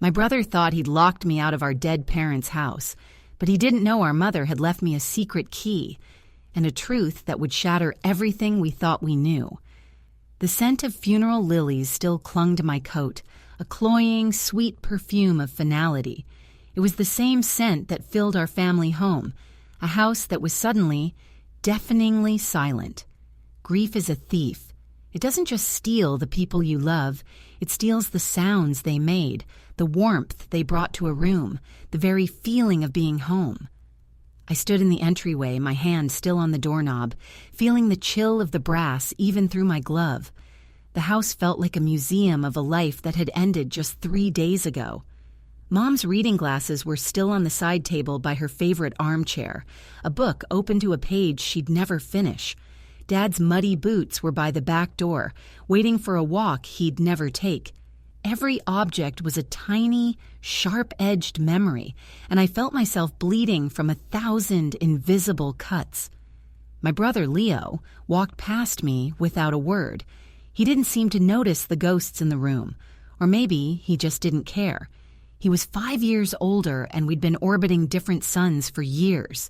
My brother thought he'd locked me out of our dead parents' house, but he didn't know our mother had left me a secret key and a truth that would shatter everything we thought we knew. The scent of funeral lilies still clung to my coat, a cloying, sweet perfume of finality. It was the same scent that filled our family home, a house that was suddenly, deafeningly silent. Grief is a thief. It doesn't just steal the people you love, it steals the sounds they made, the warmth they brought to a room, the very feeling of being home. I stood in the entryway, my hand still on the doorknob, feeling the chill of the brass even through my glove. The house felt like a museum of a life that had ended just 3 days ago. Mom's reading glasses were still on the side table by her favorite armchair, a book open to a page she'd never finish. Dad's muddy boots were by the back door, waiting for a walk he'd never take. Every object was a tiny, sharp-edged memory, and I felt myself bleeding from 1,000 invisible cuts. My brother Leo walked past me without a word. He didn't seem to notice the ghosts in the room, or maybe he just didn't care. He was 5 years older, and we'd been orbiting different suns for years.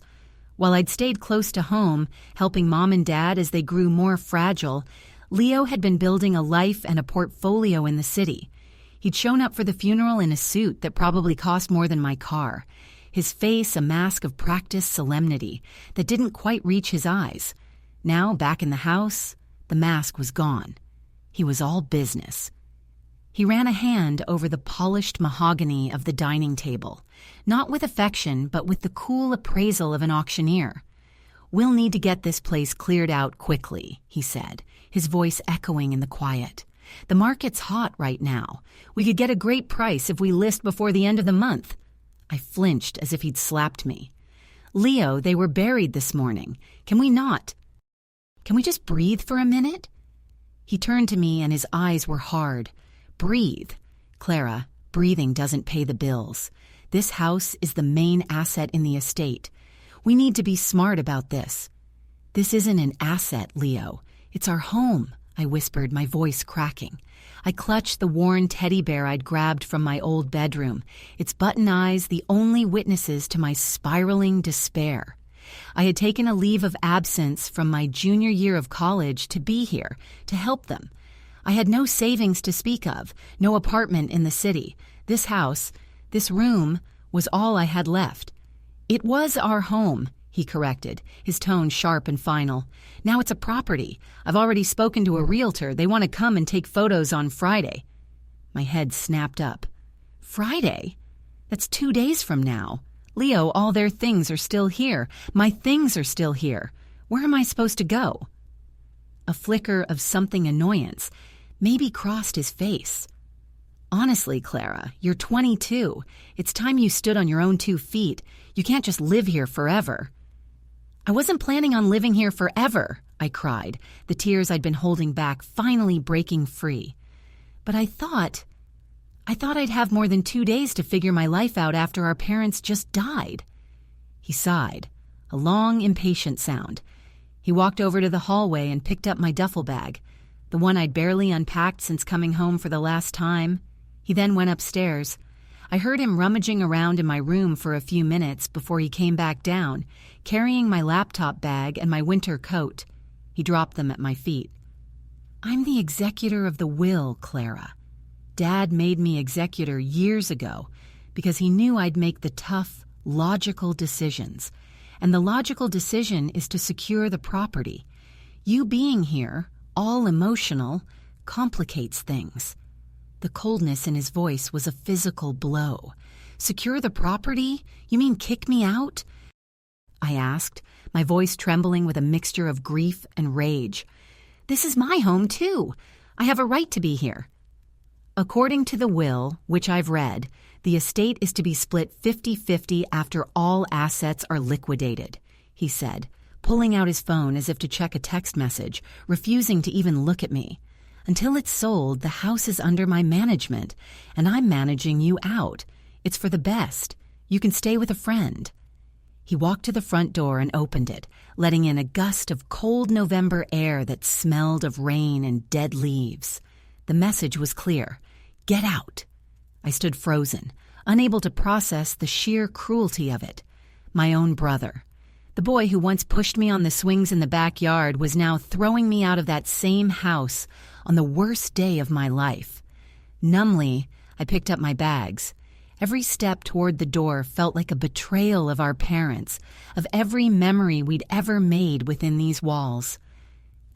While I'd stayed close to home, helping Mom and Dad as they grew more fragile, Leo had been building a life and a portfolio in the city. He'd shown up for the funeral in a suit that probably cost more than my car, his face a mask of practiced solemnity that didn't quite reach his eyes. Now, back in the house, the mask was gone. He was all business. He ran a hand over the polished mahogany of the dining table, not with affection, but with the cool appraisal of an auctioneer. "We'll need to get this place cleared out quickly," he said, his voice echoing in the quiet. "The market's hot right now. We could get a great price if we list before the end of the month." I flinched as if he'd slapped me. "Leo, they were buried this morning. Can we just breathe for a minute?" He turned to me and his eyes were hard. "Breathe. Clara, breathing doesn't pay the bills. This house is the main asset in the estate. We need to be smart about this." "This isn't an asset, Leo. It's our home," I whispered, my voice cracking. I clutched the worn teddy bear I'd grabbed from my old bedroom, its button eyes the only witnesses to my spiraling despair. I had taken a leave of absence from my junior year of college to be here, to help them. I had no savings to speak of, no apartment in the city. This house, this room, was all I had left. "It was our home," he corrected, his tone sharp and final. "Now it's a property. I've already spoken to a realtor. They want to come and take photos on Friday." My head snapped up. "Friday? That's 2 days from now. Leo, all their things are still here. My things are still here. Where am I supposed to go?" A flicker of something annoyance maybe crossed his face. "Honestly, Clara, you're 22. It's time you stood on your own 2 feet. You can't just live here forever." "I wasn't planning on living here forever," I cried, the tears I'd been holding back finally breaking free. "But I thought I'd have more than 2 days to figure my life out after our parents just died." He sighed, a long, impatient sound. He walked over to the hallway and picked up my duffel bag, the one I'd barely unpacked since coming home for the last time. He then went upstairs. I heard him rummaging around in my room for a few minutes before he came back down, carrying my laptop bag and my winter coat. He dropped them at my feet. "I'm the executor of the will, Clara. Dad made me executor years ago because he knew I'd make the tough, logical decisions. And the logical decision is to secure the property. You being here, all emotional, complicates things." The coldness in his voice was a physical blow. "Secure the property? You mean kick me out?" I asked, my voice trembling with a mixture of grief and rage. "This is my home, too. I have a right to be here." "According to the will, which I've read, the estate is to be split 50-50 after all assets are liquidated," he said, pulling out his phone as if to check a text message, refusing to even look at me. "Until it's sold, the house is under my management, and I'm managing you out. It's for the best. You can stay with a friend." He walked to the front door and opened it, letting in a gust of cold November air that smelled of rain and dead leaves. The message was clear. "Get out." I stood frozen, unable to process the sheer cruelty of it. My own brother. The boy who once pushed me on the swings in the backyard was now throwing me out of that same house on the worst day of my life. Numbly, I picked up my bags. Every step toward the door felt like a betrayal of our parents, of every memory we'd ever made within these walls.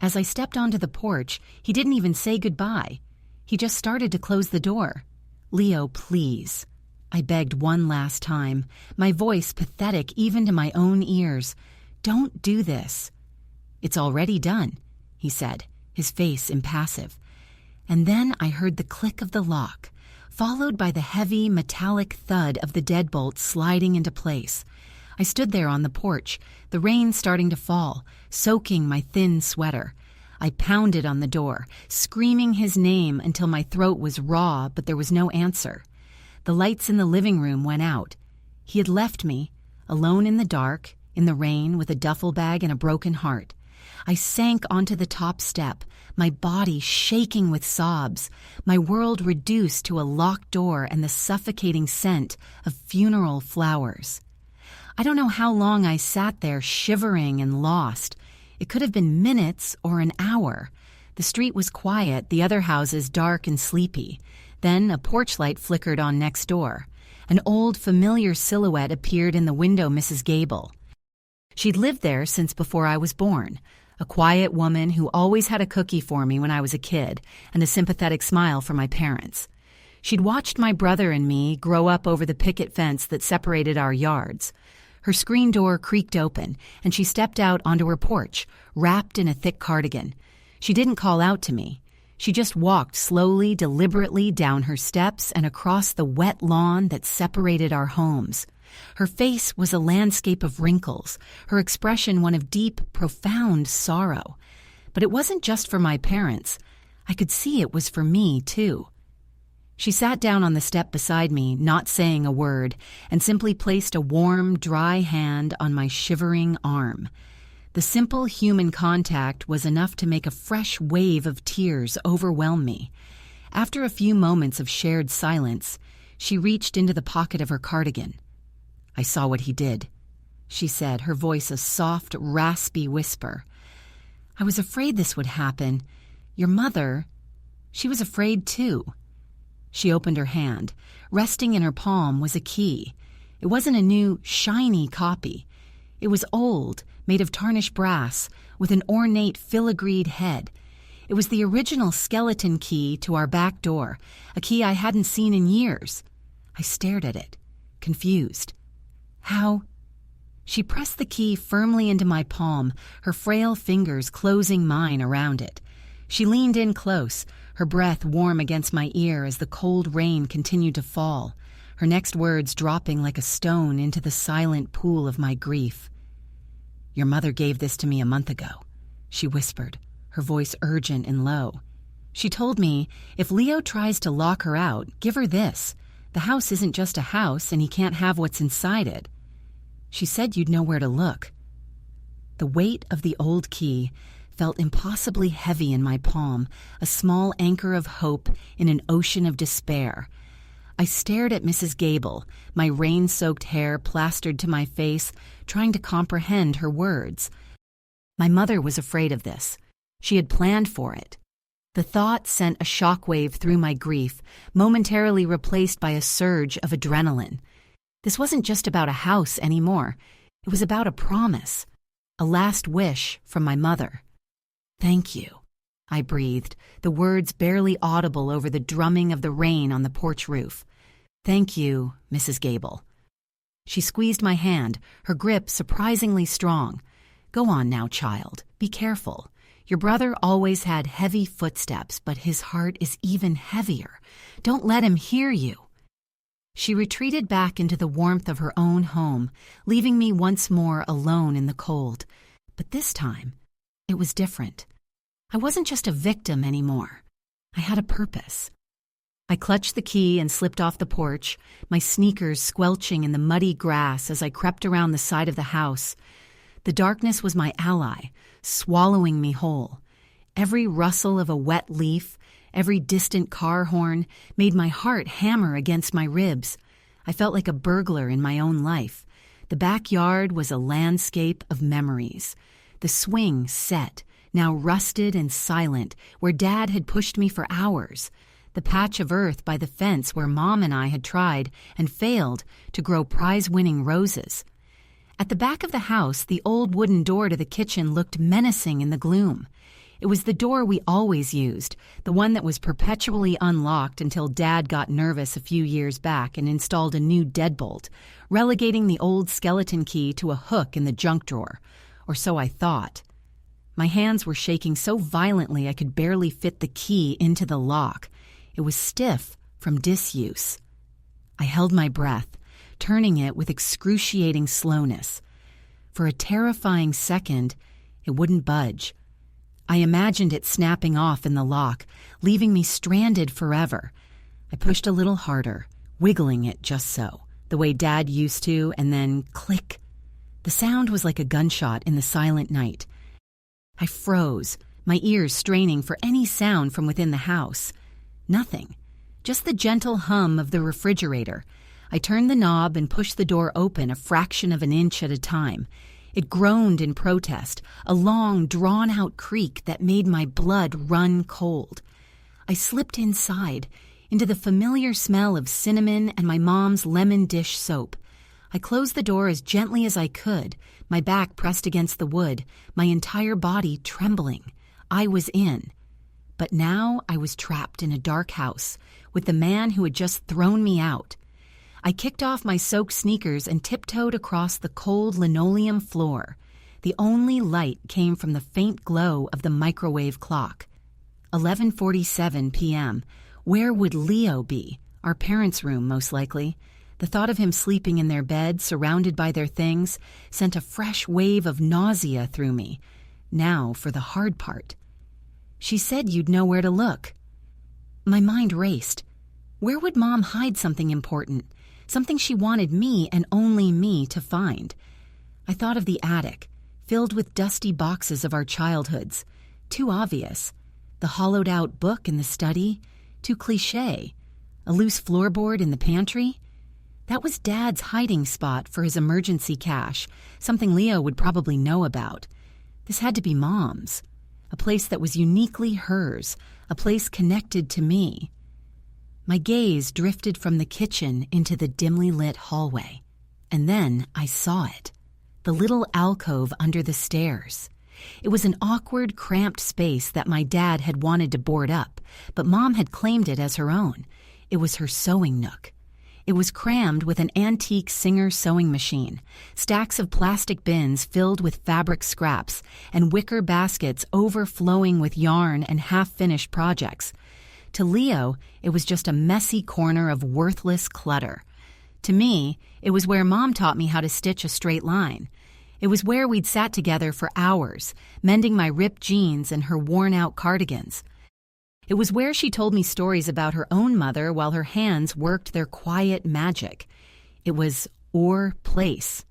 As I stepped onto the porch, he didn't even say goodbye. He just started to close the door. "Leo, please." I begged one last time, my voice pathetic even to my own ears. "Don't do this." "It's already done," he said, his face impassive. And then I heard the click of the lock, followed by the heavy, metallic thud of the deadbolt sliding into place. I stood there on the porch, the rain starting to fall, soaking my thin sweater. I pounded on the door, screaming his name until my throat was raw, but there was no answer. The lights in the living room went out. He had left me, alone in the dark, in the rain, with a duffel bag and a broken heart. I sank onto the top step, my body shaking with sobs, my world reduced to a locked door and the suffocating scent of funeral flowers. I don't know how long I sat there shivering and lost. It could have been minutes or an hour. The street was quiet, the other houses dark and sleepy. Then a porch light flickered on next door. An old, familiar silhouette appeared in the window, Mrs. Gable. She'd lived there since before I was born. A quiet woman who always had a cookie for me when I was a kid and a sympathetic smile for my parents. She'd watched my brother and me grow up over the picket fence that separated our yards. Her screen door creaked open, and she stepped out onto her porch, wrapped in a thick cardigan. She didn't call out to me. She just walked slowly, deliberately down her steps and across the wet lawn that separated our homes. Her face was a landscape of wrinkles, her expression one of deep, profound sorrow. But it wasn't just for my parents. I could see it was for me, too. She sat down on the step beside me, not saying a word, and simply placed a warm, dry hand on my shivering arm. The simple human contact was enough to make a fresh wave of tears overwhelm me. After a few moments of shared silence, she reached into the pocket of her cardigan. "I saw what he did," she said, her voice a soft, raspy whisper. "I was afraid this would happen. Your mother, she was afraid too." She opened her hand. Resting in her palm was a key. It wasn't a new, shiny copy. It was old, made of tarnished brass, with an ornate filigreed head. It was the original skeleton key to our back door, a key I hadn't seen in years. I stared at it, confused. "How?" She pressed the key firmly into my palm, her frail fingers closing mine around it. She leaned in close, her breath warm against my ear as the cold rain continued to fall, her next words dropping like a stone into the silent pool of my grief. "Your mother gave this to me a month ago," she whispered, her voice urgent and low. "She told me, if Leo tries to lock her out, give her this. The house isn't just a house, and he can't have what's inside it. She said you'd know where to look." The weight of the old key felt impossibly heavy in my palm, a small anchor of hope in an ocean of despair. I stared at Mrs. Gable, my rain-soaked hair plastered to my face, trying to comprehend her words. My mother was afraid of this. She had planned for it. The thought sent a shockwave through my grief, momentarily replaced by a surge of adrenaline. This wasn't just about a house anymore. It was about a promise, a last wish from my mother. "Thank you," I breathed, the words barely audible over the drumming of the rain on the porch roof. "Thank you, Mrs. Gable." She squeezed my hand, her grip surprisingly strong. "Go on now, child. Be careful. Your brother always had heavy footsteps, but his heart is even heavier. Don't let him hear you." She retreated back into the warmth of her own home, leaving me once more alone in the cold. But this time, it was different. I wasn't just a victim anymore. I had a purpose. I clutched the key and slipped off the porch, my sneakers squelching in the muddy grass as I crept around the side of the house. The darkness was my ally, swallowing me whole. Every rustle of a wet leaf, every distant car horn, made my heart hammer against my ribs. I felt like a burglar in my own life. The backyard was a landscape of memories. The swing set, now rusted and silent, where Dad had pushed me for hours. The patch of earth by the fence where Mom and I had tried and failed to grow prize-winning roses. At the back of the house, the old wooden door to the kitchen looked menacing in the gloom. It was the door we always used, the one that was perpetually unlocked until Dad got nervous a few years back and installed a new deadbolt, relegating the old skeleton key to a hook in the junk drawer. Or so I thought. My hands were shaking so violently I could barely fit the key into the lock. It was stiff from disuse. I held my breath, turning it with excruciating slowness. For a terrifying second, it wouldn't budge. I imagined it snapping off in the lock, leaving me stranded forever. I pushed a little harder, wiggling it just so, the way Dad used to, and then click. The sound was like a gunshot in the silent night. I froze, my ears straining for any sound from within the house. Nothing. Just the gentle hum of the refrigerator. I turned the knob and pushed the door open a fraction of an inch at a time. It groaned in protest, a long, drawn-out creak that made my blood run cold. I slipped inside, into the familiar smell of cinnamon and my mom's lemon dish soap. I closed the door as gently as I could, my back pressed against the wood, my entire body trembling. I was in. But now I was trapped in a dark house with the man who had just thrown me out. I kicked off my soaked sneakers and tiptoed across the cold linoleum floor. The only light came from the faint glow of the microwave clock. 11:47 p.m. Where would Leo be? Our parents' room, most likely. The thought of him sleeping in their bed, surrounded by their things, sent a fresh wave of nausea through me. Now for the hard part. She said you'd know where to look. My mind raced. Where would Mom hide something important? Something she wanted me and only me to find. I thought of the attic, filled with dusty boxes of our childhoods. Too obvious. The hollowed-out book in the study. Too cliché. A loose floorboard in the pantry. That was Dad's hiding spot for his emergency cash, something Leo would probably know about. This had to be Mom's. A place that was uniquely hers, a place connected to me. My gaze drifted from the kitchen into the dimly lit hallway. And then I saw it. The little alcove under the stairs. It was an awkward, cramped space that my dad had wanted to board up, but Mom had claimed it as her own. It was her sewing nook. It was crammed with an antique Singer sewing machine, stacks of plastic bins filled with fabric scraps, and wicker baskets overflowing with yarn and half-finished projects. To Leo, it was just a messy corner of worthless clutter. To me, it was where Mom taught me how to stitch a straight line. It was where we'd sat together for hours, mending my ripped jeans and her worn-out cardigans. It was where she told me stories about her own mother while her hands worked their quiet magic. It was our place.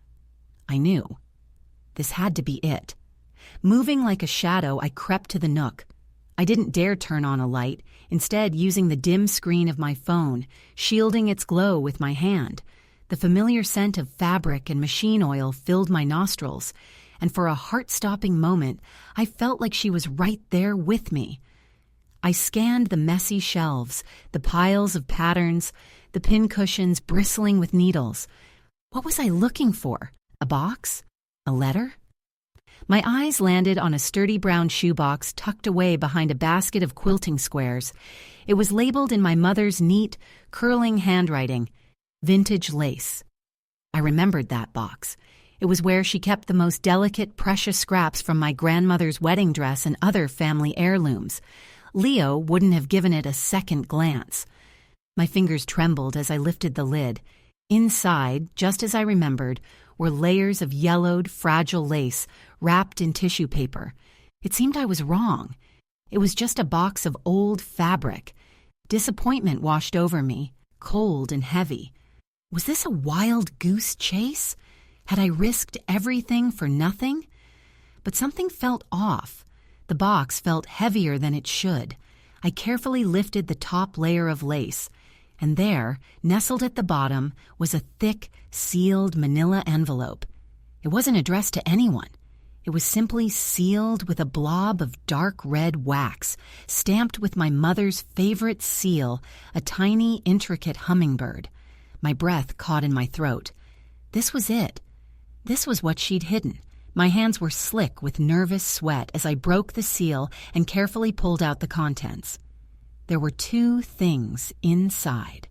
I knew. This had to be it. Moving like a shadow, I crept to the nook. I didn't dare turn on a light, instead using the dim screen of my phone, shielding its glow with my hand. The familiar scent of fabric and machine oil filled my nostrils, and for a heart-stopping moment, I felt like she was right there with me. I scanned the messy shelves, the piles of patterns, the pincushions bristling with needles. What was I looking for? A box? A letter? My eyes landed on a sturdy brown shoebox tucked away behind a basket of quilting squares. It was labeled in my mother's neat, curling handwriting, "Vintage Lace." I remembered that box. It was where she kept the most delicate, precious scraps from my grandmother's wedding dress and other family heirlooms. Leo wouldn't have given it a second glance. My fingers trembled as I lifted the lid. Inside, just as I remembered, were layers of yellowed, fragile lace wrapped in tissue paper. It seemed I was wrong. It was just a box of old fabric. Disappointment washed over me, cold and heavy. Was this a wild goose chase? Had I risked everything for nothing? But something felt off. The box felt heavier than it should. I carefully lifted the top layer of lace, and there, nestled at the bottom, was a thick, sealed manila envelope. It wasn't addressed to anyone. It was simply sealed with a blob of dark red wax, stamped with my mother's favorite seal, a tiny, intricate hummingbird. My breath caught in my throat. This was it. This was what she'd hidden. My hands were slick with nervous sweat as I broke the seal and carefully pulled out the contents. There were 2 things inside.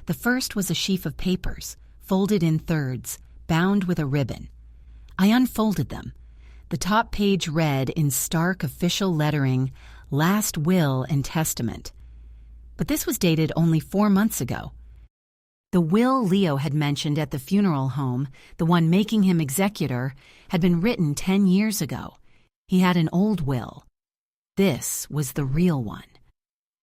The first was a sheaf of papers, folded in thirds, bound with a ribbon. I unfolded them. The top page read in stark official lettering, "Last Will and Testament." But this was dated only 4 months ago. The will Leo had mentioned at the funeral home, the one making him executor, had been written 10 years ago. He had an old will. This was the real one.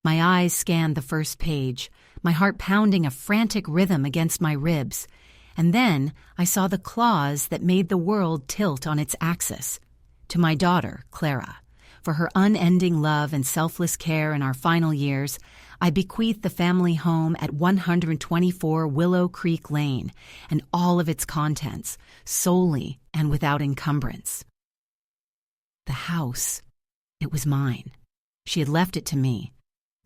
My eyes scanned the first page, my heart pounding a frantic rhythm against my ribs, and then I saw the clause that made the world tilt on its axis. To my daughter, Clara, for her unending love and selfless care in our final years, I bequeath the family home at 124 Willow Creek Lane and all of its contents, solely and without encumbrance. The house. It was mine. She had left it to me.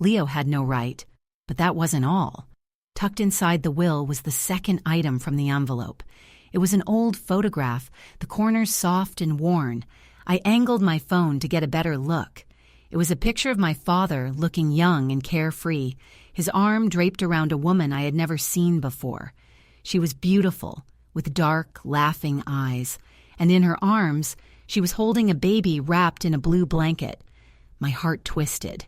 Leo had no right, but that wasn't all. Tucked inside the will was the second item from the envelope. It was an old photograph, the corners soft and worn. I angled my phone to get a better look. It was a picture of my father looking young and carefree, his arm draped around a woman I had never seen before. She was beautiful, with dark, laughing eyes, and in her arms she was holding a baby wrapped in a blue blanket. My heart twisted.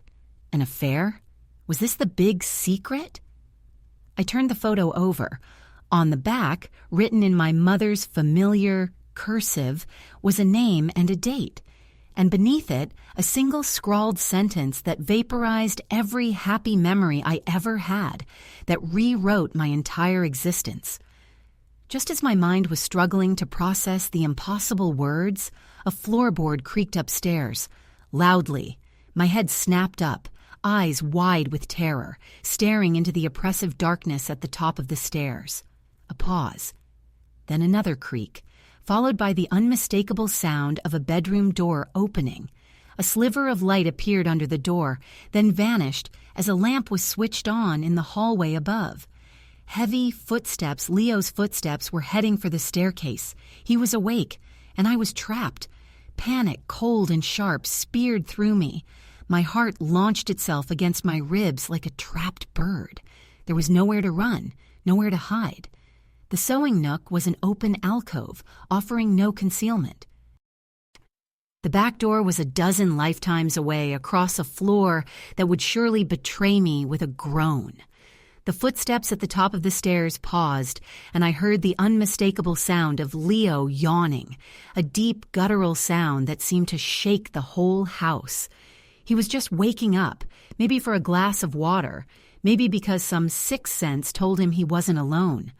An affair? Was this the big secret? I turned the photo over. On the back, written in my mother's familiar cursive, was a name and a date, and beneath it, a single scrawled sentence that vaporized every happy memory I ever had, that rewrote my entire existence. Just as my mind was struggling to process the impossible words, a floorboard creaked upstairs. Loudly, my head snapped up, eyes wide with terror, staring into the oppressive darkness at the top of the stairs. A pause. Then another creak, followed by the unmistakable sound of a bedroom door opening. A sliver of light appeared under the door, then vanished as a lamp was switched on in the hallway above. Heavy footsteps, Leo's footsteps, were heading for the staircase. He was awake, and I was trapped. Panic, cold and sharp, speared through me. My heart launched itself against my ribs like a trapped bird. There was nowhere to run, nowhere to hide. The sewing nook was an open alcove, offering no concealment. The back door was a dozen lifetimes away, across a floor that would surely betray me with a groan. The footsteps at the top of the stairs paused, and I heard the unmistakable sound of Leo yawning, a deep, guttural sound that seemed to shake the whole house. He was just waking up, maybe for a glass of water, maybe because some sixth sense told him he wasn't alone.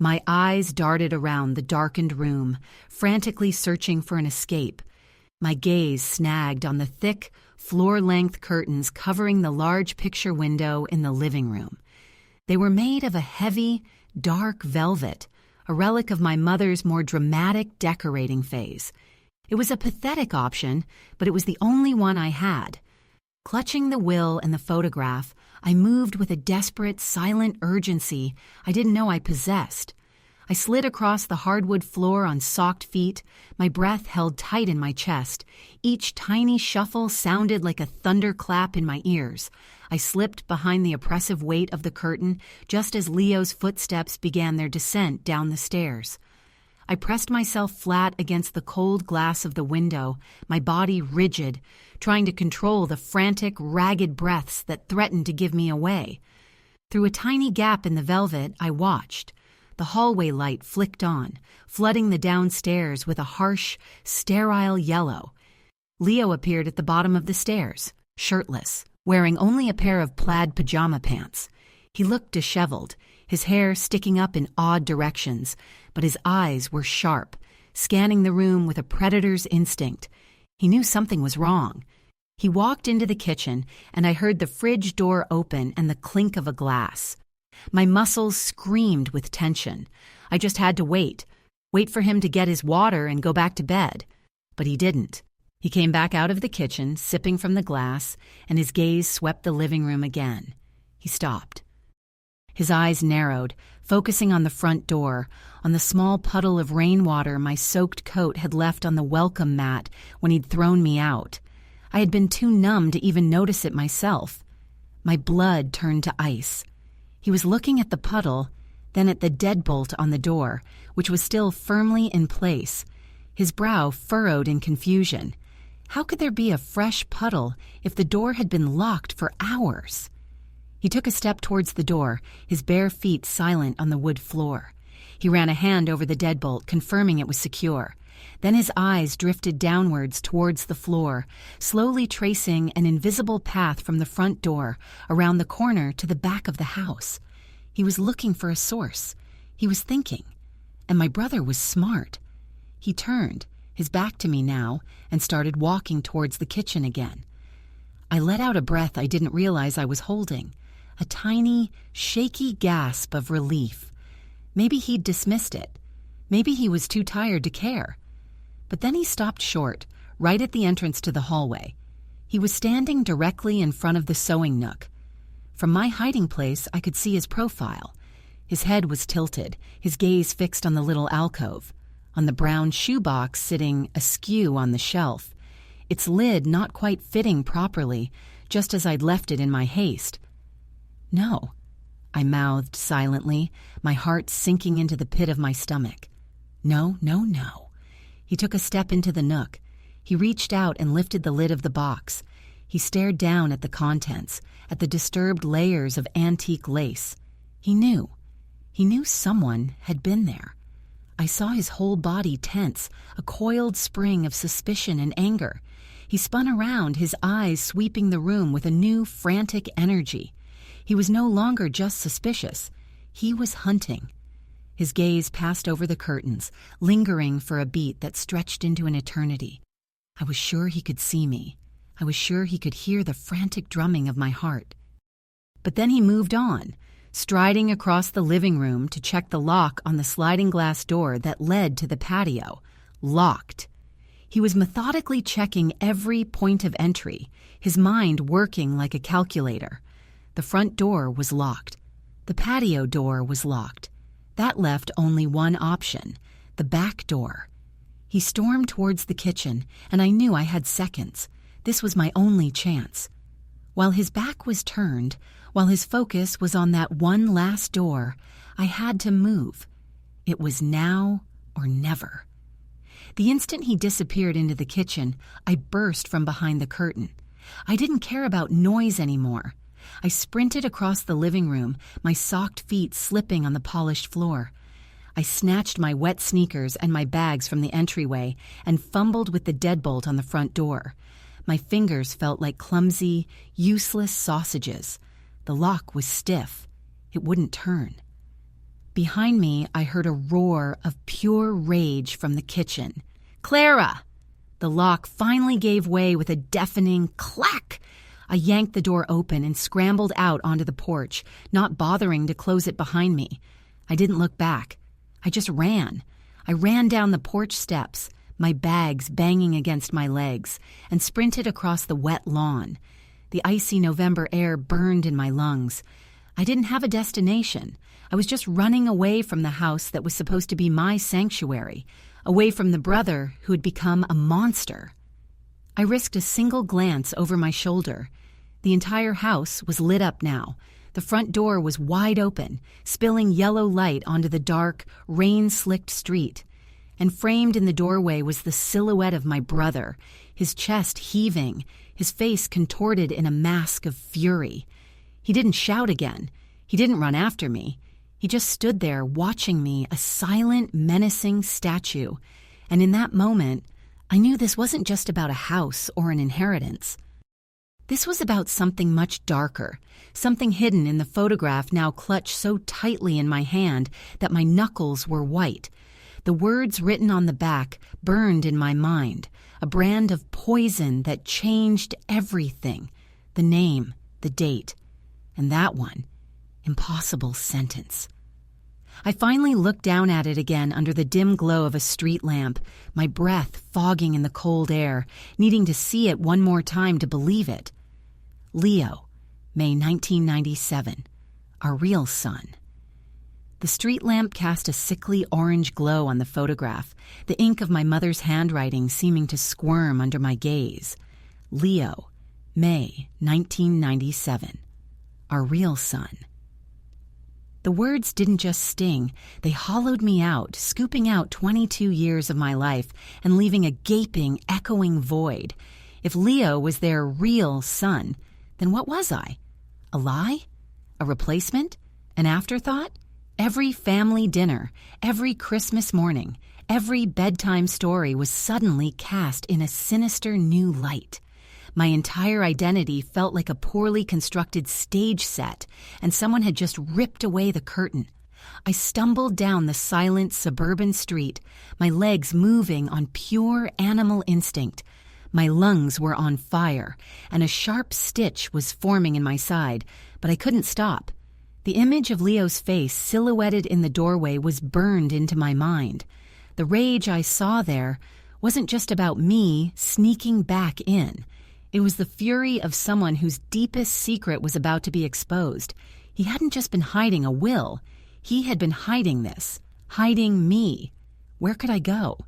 My eyes darted around the darkened room, frantically searching for an escape. My gaze snagged on the thick, floor-length curtains covering the large picture window in the living room. They were made of a heavy, dark velvet, a relic of my mother's more dramatic decorating phase. It was a pathetic option, but it was the only one I had. Clutching the will and the photograph, I moved with a desperate, silent urgency I didn't know I possessed. I slid across the hardwood floor on socked feet, my breath held tight in my chest. Each tiny shuffle sounded like a thunderclap in my ears. I slipped behind the oppressive weight of the curtain just as Leo's footsteps began their descent down the stairs. I pressed myself flat against the cold glass of the window, my body rigid, trying to control the frantic, ragged breaths that threatened to give me away. Through a tiny gap in the velvet, I watched. The hallway light flicked on, flooding the downstairs with a harsh, sterile yellow. Leo appeared at the bottom of the stairs, shirtless, wearing only a pair of plaid pajama pants. He looked disheveled, his hair sticking up in odd directions, but his eyes were sharp, scanning the room with a predator's instinct. He knew something was wrong. He walked into the kitchen, and I heard the fridge door open and the clink of a glass. My muscles screamed with tension. I just had to wait for him to get his water and go back to bed. But he didn't. He came back out of the kitchen, sipping from the glass, and his gaze swept the living room again. He stopped. His eyes narrowed, focusing on the front door, on the small puddle of rainwater my soaked coat had left on the welcome mat when he'd thrown me out. I had been too numb to even notice it myself. My blood turned to ice. He was looking at the puddle, then at the deadbolt on the door, which was still firmly in place. His brow furrowed in confusion. How could there be a fresh puddle if the door had been locked for hours? He took a step towards the door, his bare feet silent on the wood floor. He ran a hand over the deadbolt, confirming it was secure. Then his eyes drifted downwards towards the floor, slowly tracing an invisible path from the front door, around the corner to the back of the house. He was looking for a source. He was thinking. And my brother was smart. He turned, his back to me now, and started walking towards the kitchen again. I let out a breath I didn't realize I was holding, a tiny, shaky gasp of relief. Maybe he'd dismissed it. Maybe he was too tired to care. But then he stopped short, right at the entrance to the hallway. He was standing directly in front of the sewing nook. From my hiding place, I could see his profile. His head was tilted, his gaze fixed on the little alcove, on the brown shoebox sitting askew on the shelf, its lid not quite fitting properly, just as I'd left it in my haste. "No," I mouthed silently, my heart sinking into the pit of my stomach. "No, no, no." He took a step into the nook. He reached out and lifted the lid of the box. He stared down at the contents, at the disturbed layers of antique lace. He knew. He knew someone had been there. I saw his whole body tense, a coiled spring of suspicion and anger. He spun around, his eyes sweeping the room with a new, frantic energy. He was no longer just suspicious. He was hunting. His gaze passed over the curtains, lingering for a beat that stretched into an eternity. I was sure he could see me. I was sure he could hear the frantic drumming of my heart. But then he moved on, striding across the living room to check the lock on the sliding glass door that led to the patio. Locked. He was methodically checking every point of entry, his mind working like a calculator. The front door was locked. The patio door was locked. That left only one option, the back door. He stormed towards the kitchen, and I knew I had seconds. This was my only chance. While his back was turned, while his focus was on that one last door, I had to move. It was now or never. The instant he disappeared into the kitchen, I burst from behind the curtain. I didn't care about noise anymore. I sprinted across the living room, my socked feet slipping on the polished floor. I snatched my wet sneakers and my bags from the entryway and fumbled with the deadbolt on the front door. My fingers felt like clumsy, useless sausages. The lock was stiff. It wouldn't turn. Behind me, I heard a roar of pure rage from the kitchen. "Clara!" The lock finally gave way with a deafening clack. I yanked the door open and scrambled out onto the porch, not bothering to close it behind me. I didn't look back. I just ran. I ran down the porch steps, my bags banging against my legs, and sprinted across the wet lawn. The icy November air burned in my lungs. I didn't have a destination. I was just running away from the house that was supposed to be my sanctuary, away from the brother who had become a monster. I risked a single glance over my shoulder. The entire house was lit up now. The front door was wide open, spilling yellow light onto the dark, rain-slicked street. And framed in the doorway was the silhouette of my brother, his chest heaving, his face contorted in a mask of fury. He didn't shout again. He didn't run after me. He just stood there watching me, a silent, menacing statue. And in that moment, I knew this wasn't just about a house or an inheritance. This was about something much darker, something hidden in the photograph now clutched so tightly in my hand that my knuckles were white. The words written on the back burned in my mind, a brand of poison that changed everything. The name, the date, and that one, impossible sentence. I finally looked down at it again under the dim glow of a street lamp, my breath fogging in the cold air, needing to see it one more time to believe it. Leo, May 1997, our real son. The street lamp cast a sickly orange glow on the photograph, the ink of my mother's handwriting seeming to squirm under my gaze. Leo, May 1997, our real son. The words didn't just sting, they hollowed me out, scooping out 22 years of my life and leaving a gaping, echoing void. If Leo was their real son, then what was I? A lie? A replacement? An afterthought? Every family dinner, every Christmas morning, every bedtime story was suddenly cast in a sinister new light. My entire identity felt like a poorly constructed stage set, and someone had just ripped away the curtain. I stumbled down the silent suburban street, my legs moving on pure animal instinct. My lungs were on fire, and a sharp stitch was forming in my side, but I couldn't stop. The image of Leo's face silhouetted in the doorway was burned into my mind. The rage I saw there wasn't just about me sneaking back in. It was the fury of someone whose deepest secret was about to be exposed. He hadn't just been hiding a will. He had been hiding this, hiding me. Where could I go?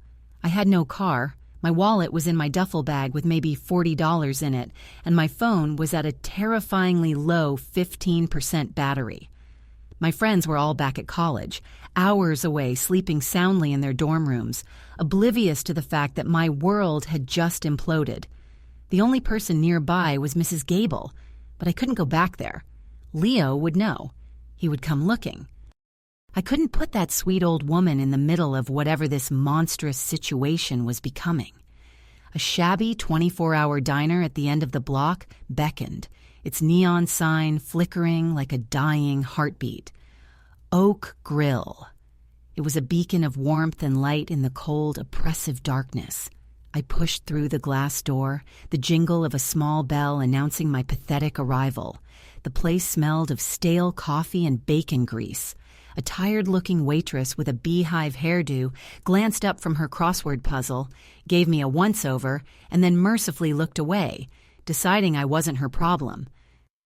I had no car. My wallet was in my duffel bag with maybe $40 in it, and my phone was at a terrifyingly low 15% battery. My friends were all back at college, hours away sleeping soundly in their dorm rooms, oblivious to the fact that my world had just imploded. The only person nearby was Mrs. Gable, but I couldn't go back there. Leo would know. He would come looking. I couldn't put that sweet old woman in the middle of whatever this monstrous situation was becoming. A shabby 24-hour diner at the end of the block beckoned, its neon sign flickering like a dying heartbeat. Oak Grill. It was a beacon of warmth and light in the cold, oppressive darkness. I pushed through the glass door, the jingle of a small bell announcing my pathetic arrival. The place smelled of stale coffee and bacon grease. A tired-looking waitress with a beehive hairdo glanced up from her crossword puzzle, gave me a once-over, and then mercifully looked away, deciding I wasn't her problem.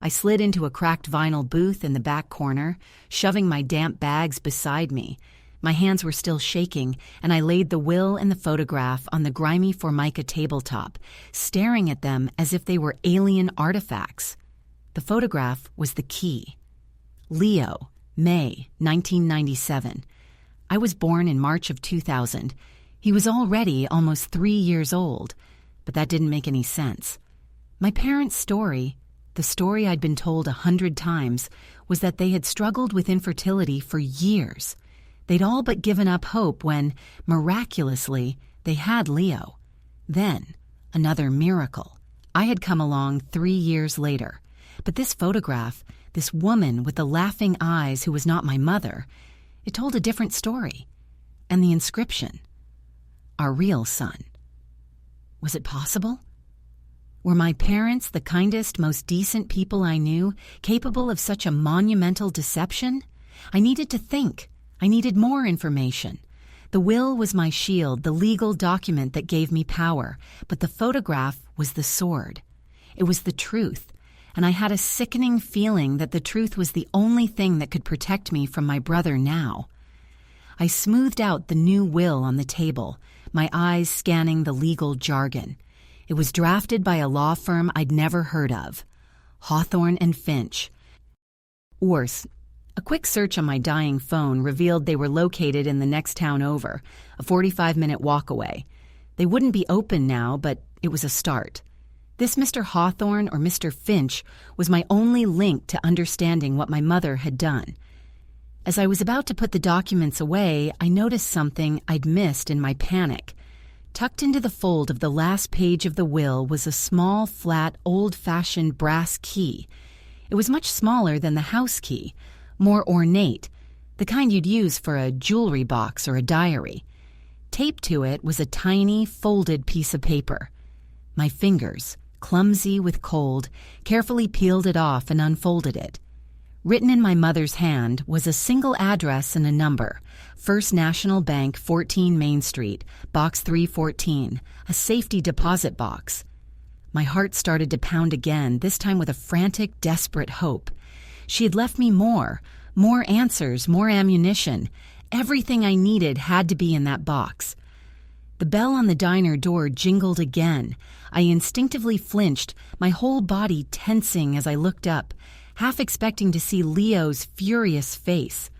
I slid into a cracked vinyl booth in the back corner, shoving my damp bags beside me. My hands were still shaking, and I laid the will and the photograph on the grimy Formica tabletop, staring at them as if they were alien artifacts. The photograph was the key. Leo, May 1997. I was born in March of 2000. He was already almost 3 years old, but that didn't make any sense. My parents' story, the story I'd been told 100 times, was that they had struggled with infertility for years. They'd all but given up hope when, miraculously, they had Leo. Then, another miracle. I had come along 3 years later. But this photograph, this woman with the laughing eyes who was not my mother, it told a different story. And the inscription, our real son. Was it possible? Were my parents the kindest, most decent people I knew, capable of such a monumental deception? I needed to think. I needed more information. The will was my shield, the legal document that gave me power, but the photograph was the sword. It was the truth, and I had a sickening feeling that the truth was the only thing that could protect me from my brother now. I smoothed out the new will on the table, my eyes scanning the legal jargon. It was drafted by a law firm I'd never heard of, Hawthorne and Finch. Worse, a quick search on my dying phone revealed they were located in the next town over, a 45-minute walk away. They wouldn't be open now, but it was a start. This Mr. Hawthorne or Mr. Finch was my only link to understanding what my mother had done. As I was about to put the documents away, I noticed something I'd missed in my panic. Tucked into the fold of the last page of the will was a small, flat, old-fashioned brass key. It was much smaller than the house key, more ornate, the kind you'd use for a jewelry box or a diary. Taped to it was a tiny, folded piece of paper. My fingers, clumsy with cold, carefully peeled it off and unfolded it. Written in my mother's hand was a single address and a number: First National Bank, 14 Main Street, Box 314, a safety deposit box. My heart started to pound again, this time with a frantic, desperate hope. She had left me more answers, more ammunition. Everything I needed had to be in that box. The bell on the diner door jingled again. I instinctively flinched, my whole body tensing as I looked up, half expecting to see Leo's furious face.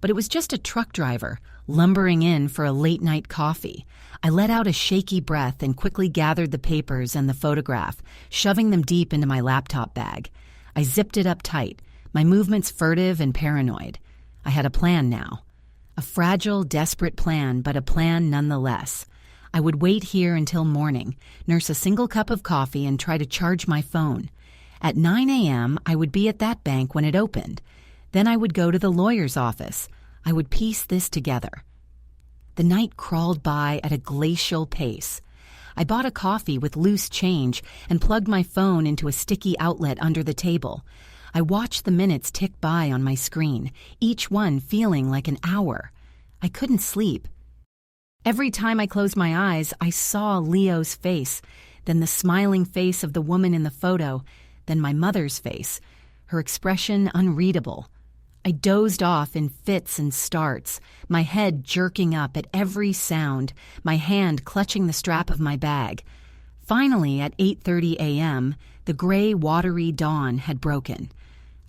But it was just a truck driver, lumbering in for a late-night coffee. I let out a shaky breath and quickly gathered the papers and the photograph, shoving them deep into my laptop bag. I zipped it up tight, my movements furtive and paranoid. I had a plan now. A fragile, desperate plan, but a plan nonetheless. I would wait here until morning, nurse a single cup of coffee, and try to charge my phone. At 9 a.m., I would be at that bank when it opened. Then I would go to the lawyer's office. I would piece this together. The night crawled by at a glacial pace. I bought a coffee with loose change and plugged my phone into a sticky outlet under the table. I watched the minutes tick by on my screen, each one feeling like an hour. I couldn't sleep. Every time I closed my eyes, I saw Leo's face, then the smiling face of the woman in the photo, then my mother's face, her expression unreadable. I dozed off in fits and starts, my head jerking up at every sound, my hand clutching the strap of my bag. Finally, at 8:30 a.m., the gray, watery dawn had broken.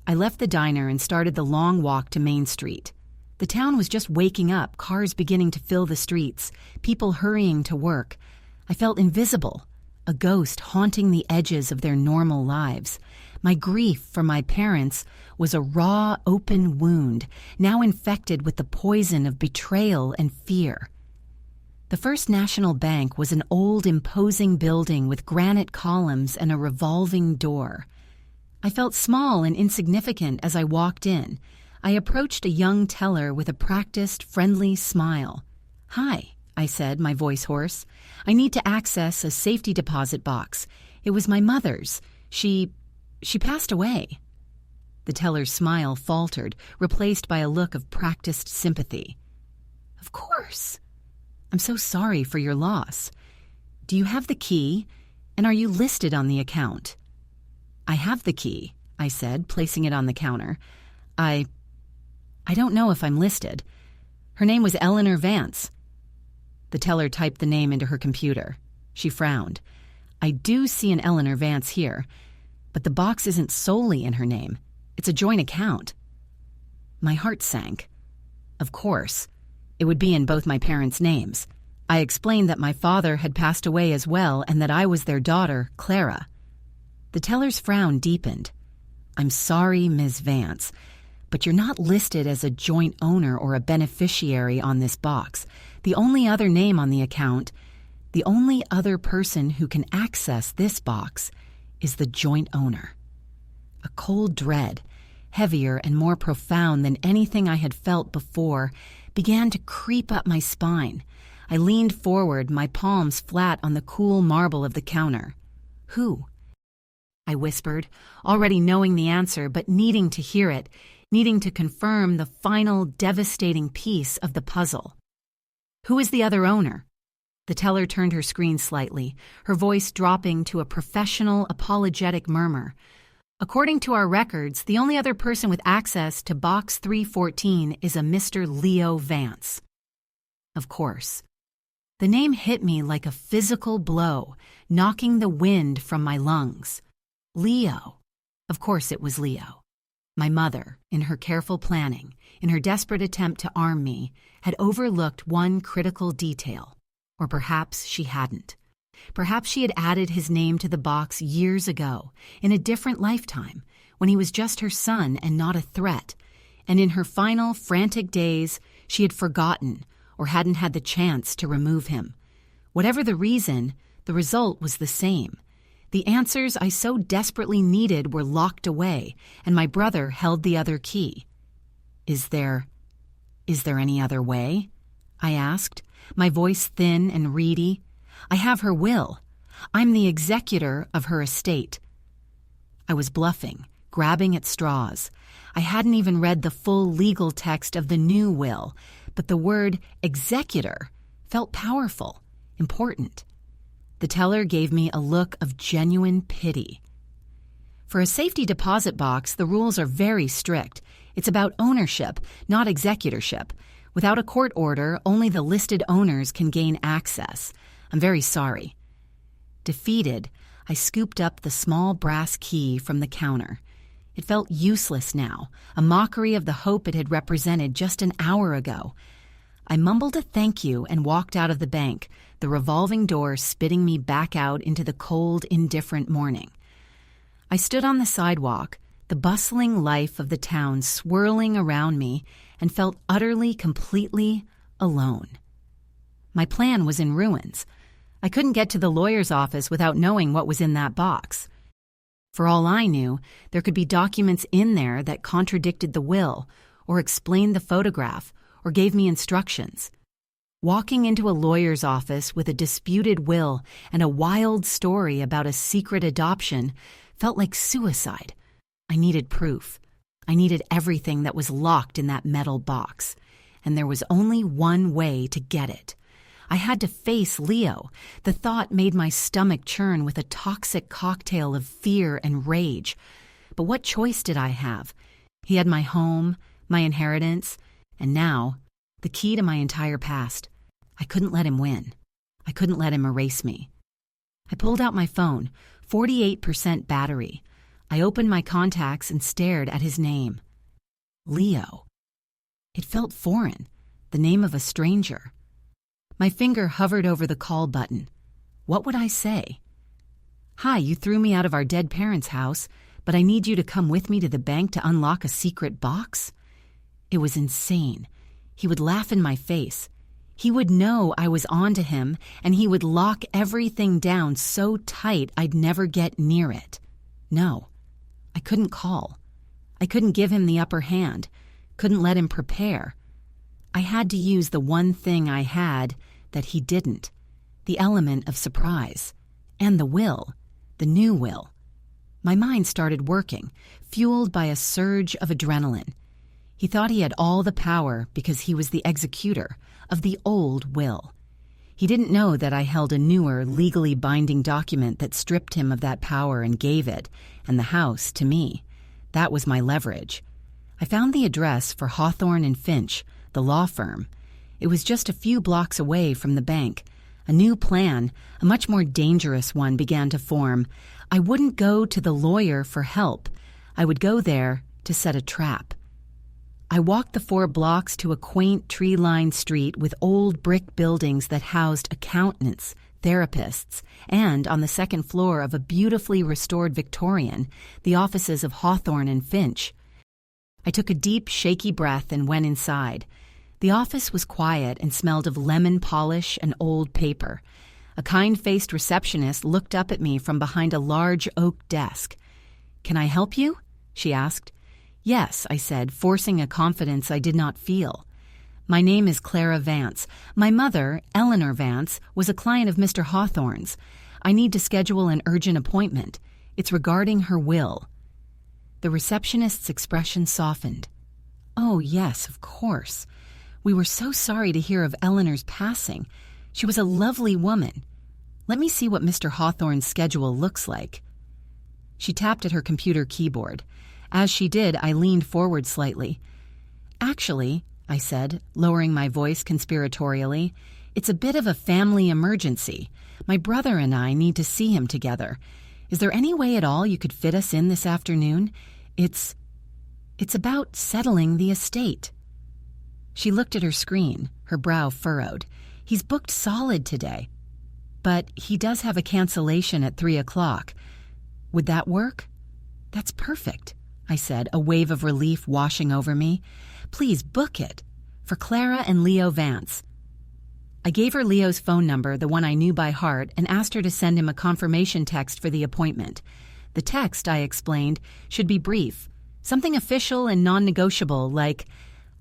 I left the diner and started the long walk to Main Street. The town was just waking up, cars beginning to fill the streets, people hurrying to work. I felt invisible, a ghost haunting the edges of their normal lives. My grief for my parents was a raw, open wound, now infected with the poison of betrayal and fear. The First National Bank was an old, imposing building with granite columns and a revolving door. I felt small and insignificant as I walked in. I approached a young teller with a practiced, friendly smile. "Hi," I said, my voice hoarse. "I need to access a safety deposit box. It was my mother's. She passed away." The teller's smile faltered, replaced by a look of practiced sympathy. "Of course. I'm so sorry for your loss. Do you have the key? And are you listed on the account?" "I have the key," I said, placing it on the counter. I don't know if I'm listed. Her name was Eleanor Vance." The teller typed the name into her computer. She frowned. "I do see an Eleanor Vance here, but the box isn't solely in her name. It's a joint account." My heart sank. Of course. It would be in both my parents' names. I explained that my father had passed away as well and that I was their daughter, Clara. The teller's frown deepened. "I'm sorry, Ms. Vance, but you're not listed as a joint owner or a beneficiary on this box. The only other name on the account, the only other person who can access this box, is the joint owner." A cold dread, heavier and more profound than anything I had felt before, began to creep up my spine. I leaned forward, my palms flat on the cool marble of the counter. "Who?" I whispered, already knowing the answer but needing to hear it, needing to confirm the final devastating piece of the puzzle. "Who is the other owner?" The teller turned her screen slightly, her voice dropping to a professional, apologetic murmur. "According to our records, the only other person with access to Box 314 is a Mr. Leo Vance." Of course. The name hit me like a physical blow, knocking the wind from my lungs. Leo. Of course it was Leo. My mother, in her careful planning, in her desperate attempt to arm me, had overlooked one critical detail. Or perhaps she hadn't. Perhaps she had added his name to the box years ago, in a different lifetime, when he was just her son and not a threat, and in her final, frantic days, she had forgotten or hadn't had the chance to remove him. Whatever the reason, the result was the same. The answers I so desperately needed were locked away, and my brother held the other key. Is there any other way?" I asked, my voice thin and reedy. I have her will. I'm the executor of her estate. I was bluffing, grabbing at straws. I hadn't even read the full legal text of the new will, but the word executor felt powerful, important. The teller gave me a look of genuine pity. For a safety deposit box, the rules are very strict. It's about ownership, not executorship. Without a court order, only the listed owners can gain access. I'm very sorry. Defeated, I scooped up the small brass key from the counter. It felt useless now, a mockery of the hope it had represented just an hour ago. I mumbled a thank you and walked out of the bank, the revolving door spitting me back out into the cold, indifferent morning. I stood on the sidewalk, the bustling life of the town swirling around me, and felt utterly, completely alone. My plan was in ruins. I couldn't get to the lawyer's office without knowing what was in that box. For all I knew, there could be documents in there that contradicted the will, or explained the photograph, or gave me instructions. Walking into a lawyer's office with a disputed will and a wild story about a secret adoption felt like suicide. I needed proof. I needed everything that was locked in that metal box, and there was only one way to get it. I had to face Leo. The thought made my stomach churn with a toxic cocktail of fear and rage. But what choice did I have? He had my home, my inheritance, and now, the key to my entire past. I couldn't let him win. I couldn't let him erase me. I pulled out my phone, 48% battery. I opened my contacts and stared at his name. Leo. It felt foreign, the name of a stranger. My finger hovered over the call button. What would I say? Hi, you threw me out of our dead parents' house, but I need you to come with me to the bank to unlock a secret box? It was insane. He would laugh in my face. He would know I was on to him, and he would lock everything down so tight I'd never get near it. No, I couldn't call. I couldn't give him the upper hand, couldn't let him prepare. I had to use the one thing I had that he didn't, the element of surprise, and the will, the new will. My mind started working, fueled by a surge of adrenaline. He thought he had all the power because he was the executor of the old will. He didn't know that I held a newer, legally binding document that stripped him of that power and gave it, and the house, to me. That was my leverage. I found the address for Hawthorne and Finch, the law firm. It was just a few blocks away from the bank. A new plan, a much more dangerous one, began to form. I wouldn't go to the lawyer for help. I would go there to set a trap. I walked the 4 blocks to a quaint tree-lined street with old brick buildings that housed accountants, therapists, and on the second floor of a beautifully restored Victorian, the offices of Hawthorne and Finch. I took a deep, shaky breath and went inside. The office was quiet and smelled of lemon polish and old paper. A kind-faced receptionist looked up at me from behind a large oak desk. "Can I help you?" she asked. "Yes," I said, forcing a confidence I did not feel. "My name is Clara Vance. My mother, Eleanor Vance, was a client of Mr. Hawthorne's. I need to schedule an urgent appointment. It's regarding her will." The receptionist's expression softened. "Oh, yes, of course. We were so sorry to hear of Eleanor's passing. She was a lovely woman. Let me see what Mr. Hawthorne's schedule looks like." She tapped at her computer keyboard. As she did, I leaned forward slightly. "Actually," I said, lowering my voice conspiratorially, "it's a bit of a family emergency. My brother and I need to see him together. Is there any way at all you could fit us in this afternoon? It's about settling the estate." She looked at her screen, her brow furrowed. "He's booked solid today. But he does have a cancellation at 3 o'clock. Would that work?" "That's perfect," I said, a wave of relief washing over me. "Please book it. For Clara and Leo Vance." I gave her Leo's phone number, the one I knew by heart, and asked her to send him a confirmation text for the appointment. The text, I explained, should be brief, something official and non-negotiable like,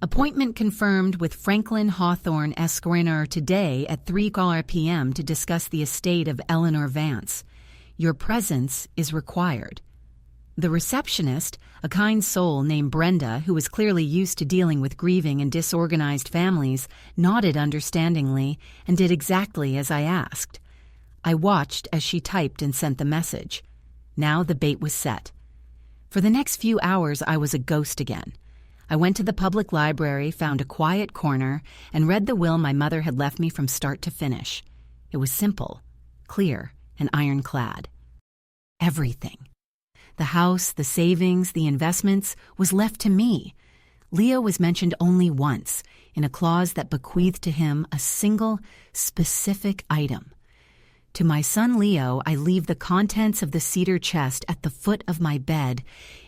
Appointment confirmed with Franklin Hawthorne Esquire today at 3 p.m. to discuss the estate of Eleanor Vance. Your presence is required. The receptionist, a kind soul named Brenda, who was clearly used to dealing with grieving and disorganized families, nodded understandingly and did exactly as I asked. I watched as she typed and sent the message. Now the bait was set. For the next few hours, I was a ghost again. I went to the public library, found a quiet corner, and read the will my mother had left me from start to finish. It was simple, clear, and ironclad. Everything. The house, the savings, the investments was left to me. Leo was mentioned only once, in a clause that bequeathed to him a single, specific item. To my son Leo, I leave the contents of the cedar chest at the foot of my bed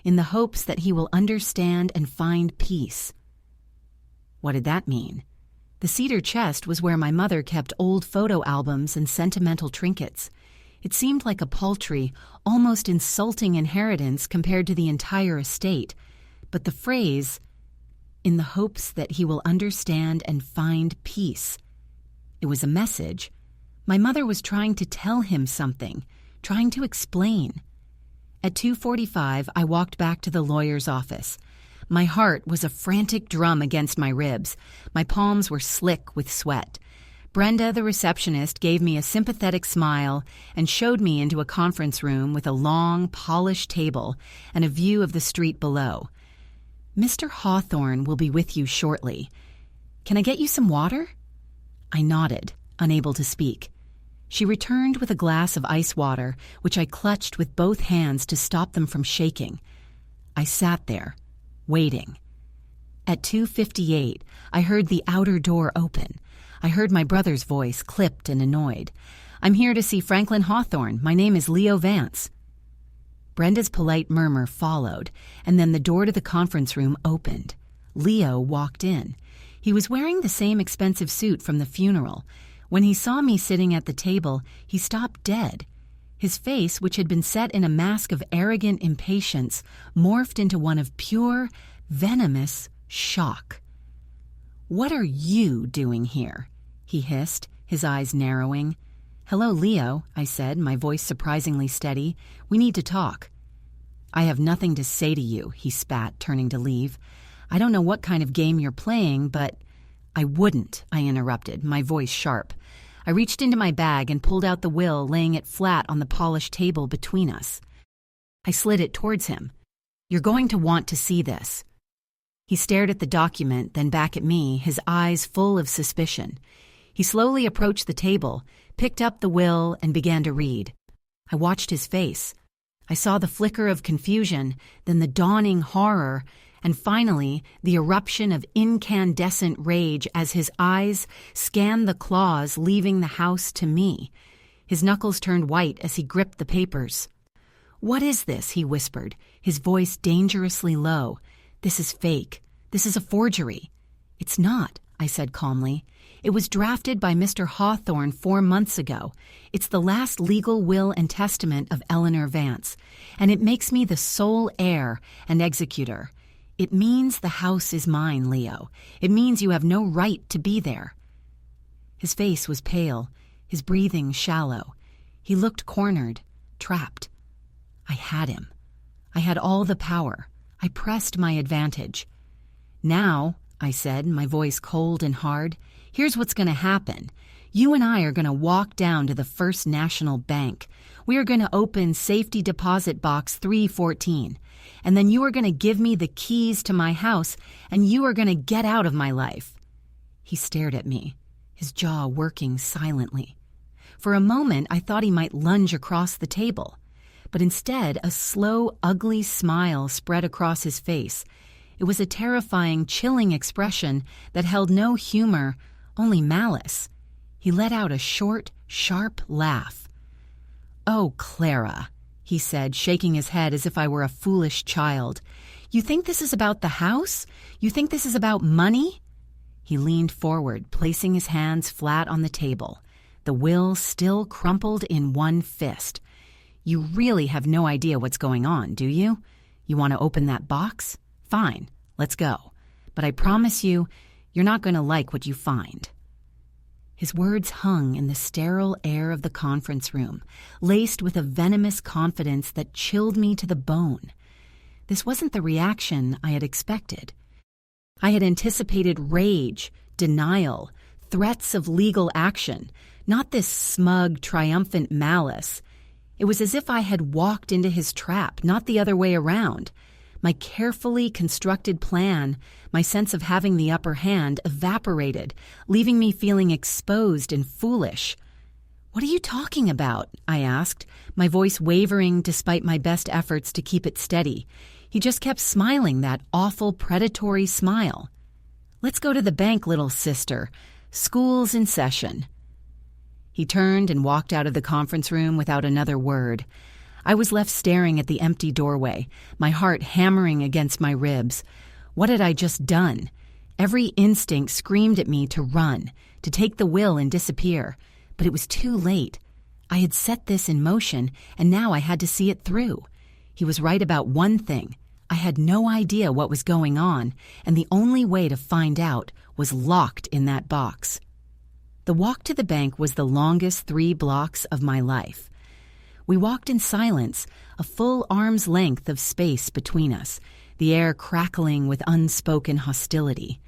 in the hopes that he will understand and find peace. What did that mean? The cedar chest was where my mother kept old photo albums and sentimental trinkets. It seemed like a paltry, almost insulting inheritance compared to the entire estate, but the phrase, "in the hopes that he will understand and find peace," it was a message. My mother was trying to tell him something, trying to explain. At 2:45, I walked back to the lawyer's office. My heart was a frantic drum against my ribs. My palms were slick with sweat. Brenda, the receptionist, gave me a sympathetic smile and showed me into a conference room with a long, polished table and a view of the street below. "Mr. Hawthorne will be with you shortly. Can I get you some water?" I nodded, unable to speak. She returned with a glass of ice water, which I clutched with both hands to stop them from shaking. I sat there, waiting. At 2:58, I heard the outer door open. I heard my brother's voice, clipped and annoyed. "I'm here to see Franklin Hawthorne. My name is Leo Vance." Brenda's polite murmur followed, and then the door to the conference room opened. Leo walked in. He was wearing the same expensive suit from the funeral. When he saw me sitting at the table, he stopped dead. His face, which had been set in a mask of arrogant impatience, morphed into one of pure, venomous shock. "What are you doing here?" he hissed, his eyes narrowing. "Hello, Leo," I said, my voice surprisingly steady. "We need to talk." "I have nothing to say to you," he spat, turning to leave. "I don't know what kind of game you're playing, but—" "I wouldn't," I interrupted, my voice sharp. I reached into my bag and pulled out the will, laying it flat on the polished table between us. I slid it towards him. "You're going to want to see this." He stared at the document, then back at me, his eyes full of suspicion. He slowly approached the table, picked up the will, and began to read. I watched his face. I saw the flicker of confusion, then the dawning horror, and finally the eruption of incandescent rage as his eyes scanned the clause leaving the house to me. His knuckles turned white as he gripped the papers. "What is this?" he whispered, his voice dangerously low. "This is fake. This is a forgery." "It's not," I said calmly. "It was drafted by Mr. Hawthorne 4 months ago. It's the last legal will and testament of Eleanor Vance, and it makes me the sole heir and executor. It means the house is mine, Leo. It means you have no right to be there." His face was pale, his breathing shallow. He looked cornered, trapped. I had him. I had all the power. I pressed my advantage. "Now," I said, my voice cold and hard, "here's what's going to happen. You and I are going to walk down to the First National Bank. We are going to open Safety Deposit Box 314. And then you are going to give me the keys to my house, and you are going to get out of my life." He stared at me, his jaw working silently. For a moment, I thought he might lunge across the table. But instead, a slow, ugly smile spread across his face. It was a terrifying, chilling expression that held no humor, only malice. He let out a short, sharp laugh. "Oh, Clara," he said, shaking his head as if I were a foolish child. "You think this is about the house? You think this is about money?" He leaned forward, placing his hands flat on the table, the will still crumpled in one fist. "You really have no idea what's going on, do you? You want to open that box? Fine, let's go. but I promise you, you're not going to like what you find." His words hung in the sterile air of the conference room, laced with a venomous confidence that chilled me to the bone. This wasn't the reaction I had expected. I had anticipated rage, denial, threats of legal action, not this smug, triumphant malice. It was as if I had walked into his trap, not the other way around. My carefully constructed plan, my sense of having the upper hand, evaporated, leaving me feeling exposed and foolish. "What are you talking about?" I asked, my voice wavering despite my best efforts to keep it steady. He just kept smiling that awful predatory smile. "Let's go to the bank, little sister. School's in session." He turned and walked out of the conference room without another word. I was left staring at the empty doorway, my heart hammering against my ribs. What had I just done? Every instinct screamed at me to run, to take the will and disappear. But it was too late. I had set this in motion, and now I had to see it through. He was right about one thing. I had no idea what was going on, and the only way to find out was locked in that box. The walk to the bank was the longest 3 blocks of my life. We walked in silence, a full arm's length of space between us, the air crackling with unspoken hostility.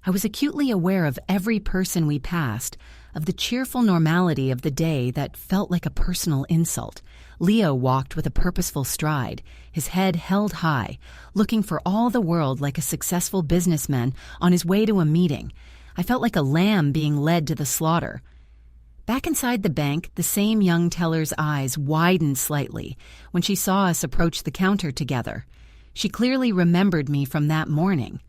I was acutely aware of every person we passed, of the cheerful normality of the day that felt like a personal insult. Leo walked with a purposeful stride, his head held high, looking for all the world like a successful businessman on his way to a meeting. I felt like a lamb being led to the slaughter. Back inside the bank, the same young teller's eyes widened slightly when she saw us approach the counter together. She clearly remembered me from that morning.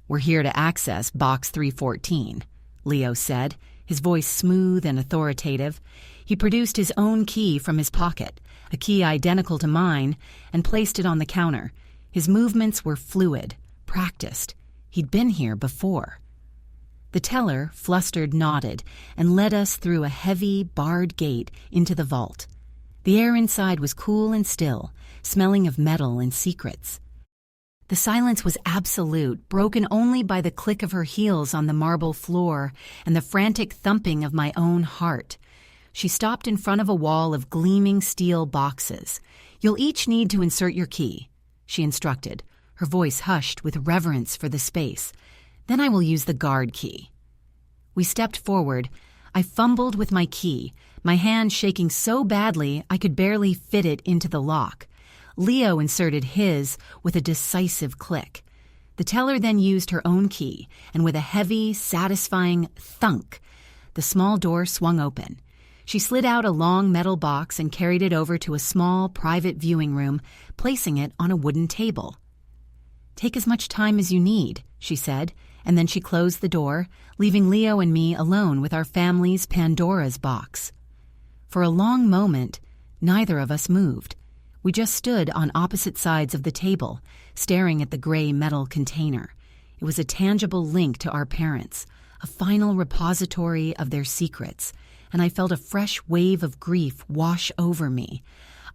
"We're here to access Box 314, Leo said, his voice smooth and authoritative. He produced his own key from his pocket, a key identical to mine, and placed it on the counter. His movements were fluid, practiced. He'd been here before. The teller, flustered, nodded and led us through a heavy, barred gate into the vault. The air inside was cool and still, smelling of metal and secrets. The silence was absolute, broken only by the click of her heels on the marble floor and the frantic thumping of my own heart. She stopped in front of a wall of gleaming steel boxes. "You'll each need to insert your key," she instructed, her voice hushed with reverence for the space. "Then I will use the guard key." We stepped forward. I fumbled with my key, my hand shaking so badly I could barely fit it into the lock. Leo inserted his with a decisive click. The teller then used her own key, and with a heavy, satisfying thunk, the small door swung open. She slid out a long metal box and carried it over to a small, private viewing room, placing it on a wooden table. "Take as much time as you need," she said, and then she closed the door, leaving Leo and me alone with our family's Pandora's box. For a long moment, neither of us moved. We just stood on opposite sides of the table, staring at the gray metal container. It was a tangible link to our parents, a final repository of their secrets, and I felt a fresh wave of grief wash over me.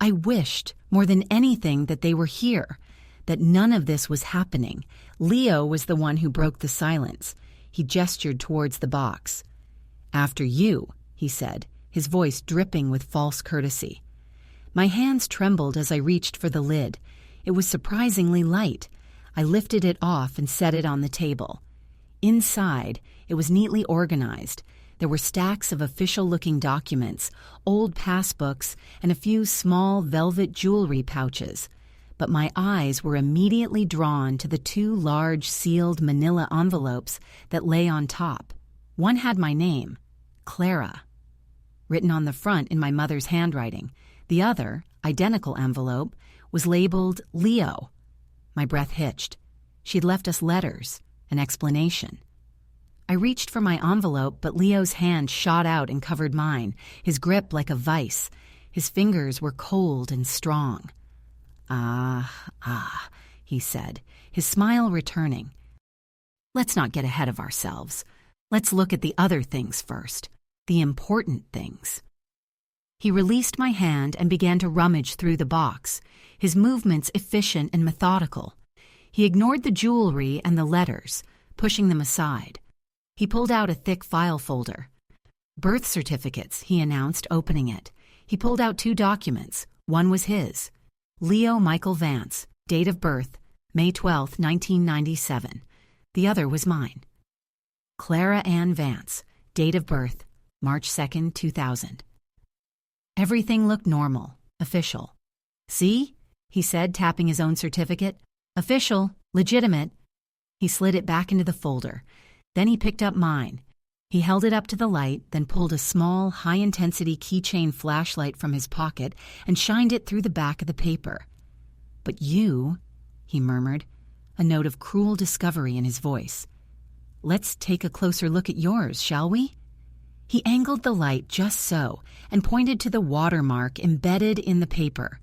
I wished, more than anything, that they were here, that none of this was happening. Leo was the one who broke the silence. He gestured towards the box. "After you," he said, his voice dripping with false courtesy. My hands trembled as I reached for the lid. It was surprisingly light. I lifted it off and set it on the table. Inside, it was neatly organized. There were stacks of official-looking documents, old passbooks, and a few small velvet jewelry pouches. But my eyes were immediately drawn to the 2 large sealed manila envelopes that lay on top. One had my name, Clara, written on the front in my mother's handwriting. The other, identical envelope, was labeled Leo. My breath hitched. She'd left us letters, an explanation. I reached for my envelope, but Leo's hand shot out and covered mine, his grip like a vice. His fingers were cold and strong. Ah, he said, his smile returning. "Let's not get ahead of ourselves. Let's look at the other things first, the important things." He released my hand and began to rummage through the box, his movements efficient and methodical. He ignored the jewelry and the letters, pushing them aside. He pulled out a thick file folder. "Birth certificates," he announced, opening it. He pulled out 2 documents. One was his. Leo Michael Vance, date of birth, May 12, 1997. The other was mine. Clara Ann Vance, date of birth, March 2, 2000. Everything looked normal, official. "See?" he said, tapping his own certificate. "Official, legitimate." He slid it back into the folder. Then he picked up mine. He held it up to the light, then pulled a small, high-intensity keychain flashlight from his pocket and shined it through the back of the paper. "But you," he murmured, a note of cruel discovery in his voice. "Let's take a closer look at yours, shall we?" He angled the light just so and pointed to the watermark embedded in the paper.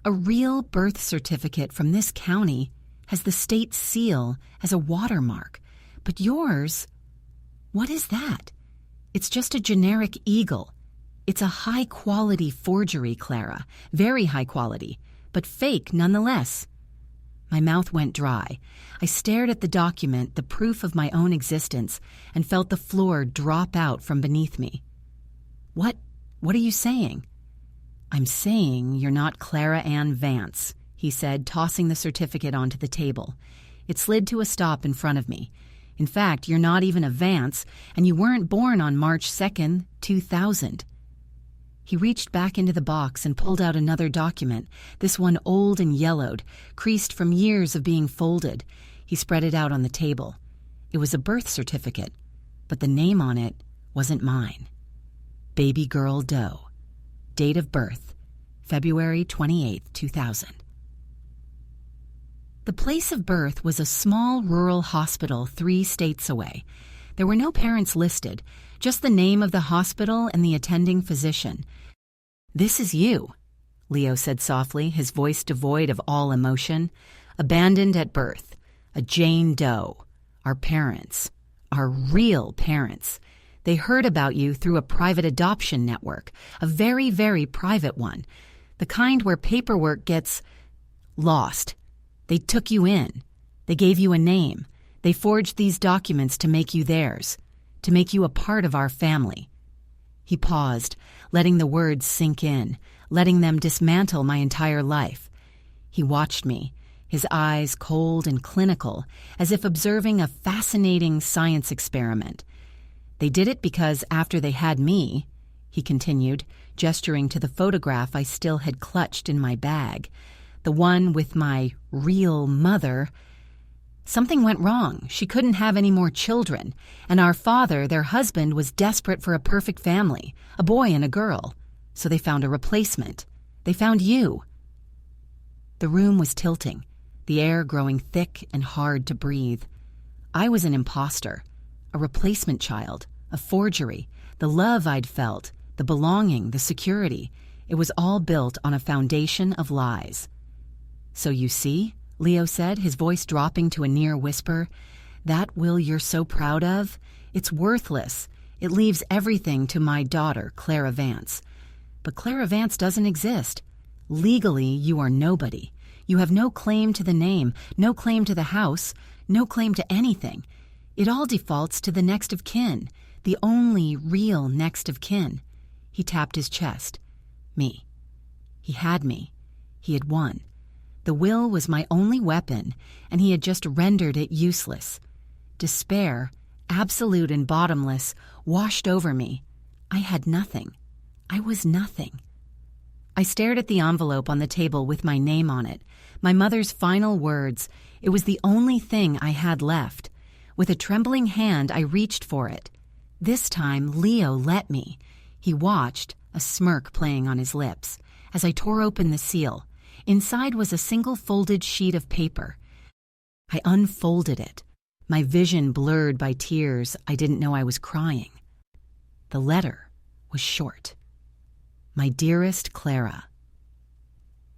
"A real birth certificate from this county has the state seal as a watermark, but yours, what is that? It's just a generic eagle. It's a high-quality forgery, Clara, very high quality, but fake nonetheless." My mouth went dry. I stared at the document, the proof of my own existence, and felt the floor drop out from beneath me. What are you saying?" "I'm saying you're not Clara Ann Vance," he said, tossing the certificate onto the table. It slid to a stop in front of me. "In fact, you're not even a Vance, and you weren't born on March 2nd, 2000. He reached back into the box and pulled out another document, this one old and yellowed, creased from years of being folded. He spread it out on the table. It was a birth certificate, but the name on it wasn't mine. Baby Girl Doe. Date of birth, February 28, 2000. The place of birth was a small rural hospital 3 states away. There were no parents listed, just the name of the hospital and the attending physician. "This is you," Leo said softly, his voice devoid of all emotion. "Abandoned at birth. A Jane Doe. Our parents. Our real parents. They heard about you through a private adoption network, a very, very private one. The kind where paperwork gets lost. They took you in. They gave you a name. They forged these documents to make you theirs, to make you a part of our family." He paused, letting the words sink in, letting them dismantle my entire life. He watched me, his eyes cold and clinical, as if observing a fascinating science experiment. "They did it because after they had me," he continued, gesturing to the photograph I still had clutched in my bag, the one with my real mother, "something went wrong. She couldn't have any more children, and our father, their husband, was desperate for a perfect family, a boy and a girl. So they found a replacement. They found you." The room was tilting, the air growing thick and hard to breathe. I was an imposter, a replacement child, a forgery. The love I'd felt, the belonging, the security, it was all built on a foundation of lies. "So you see," Leo said, his voice dropping to a near whisper, "that will you're so proud of? It's worthless. It leaves everything to my daughter, Clara Vance. But Clara Vance doesn't exist. Legally, you are nobody. You have no claim to the name, no claim to the house, no claim to anything. It all defaults to the next of kin, the only real next of kin." He tapped his chest. "Me. He had me. He had won. The will was my only weapon, and he had just rendered it useless. Despair, absolute and bottomless, washed over me. I had nothing. I was nothing." I stared at the envelope on the table with my name on it, my mother's final words. It was the only thing I had left. With a trembling hand, I reached for it. This time, Leo let me. He watched, a smirk playing on his lips, as I tore open the seal. Inside was a single folded sheet of paper. I unfolded it, my vision blurred by tears. I didn't know I was crying. The letter was short. "My dearest Clara,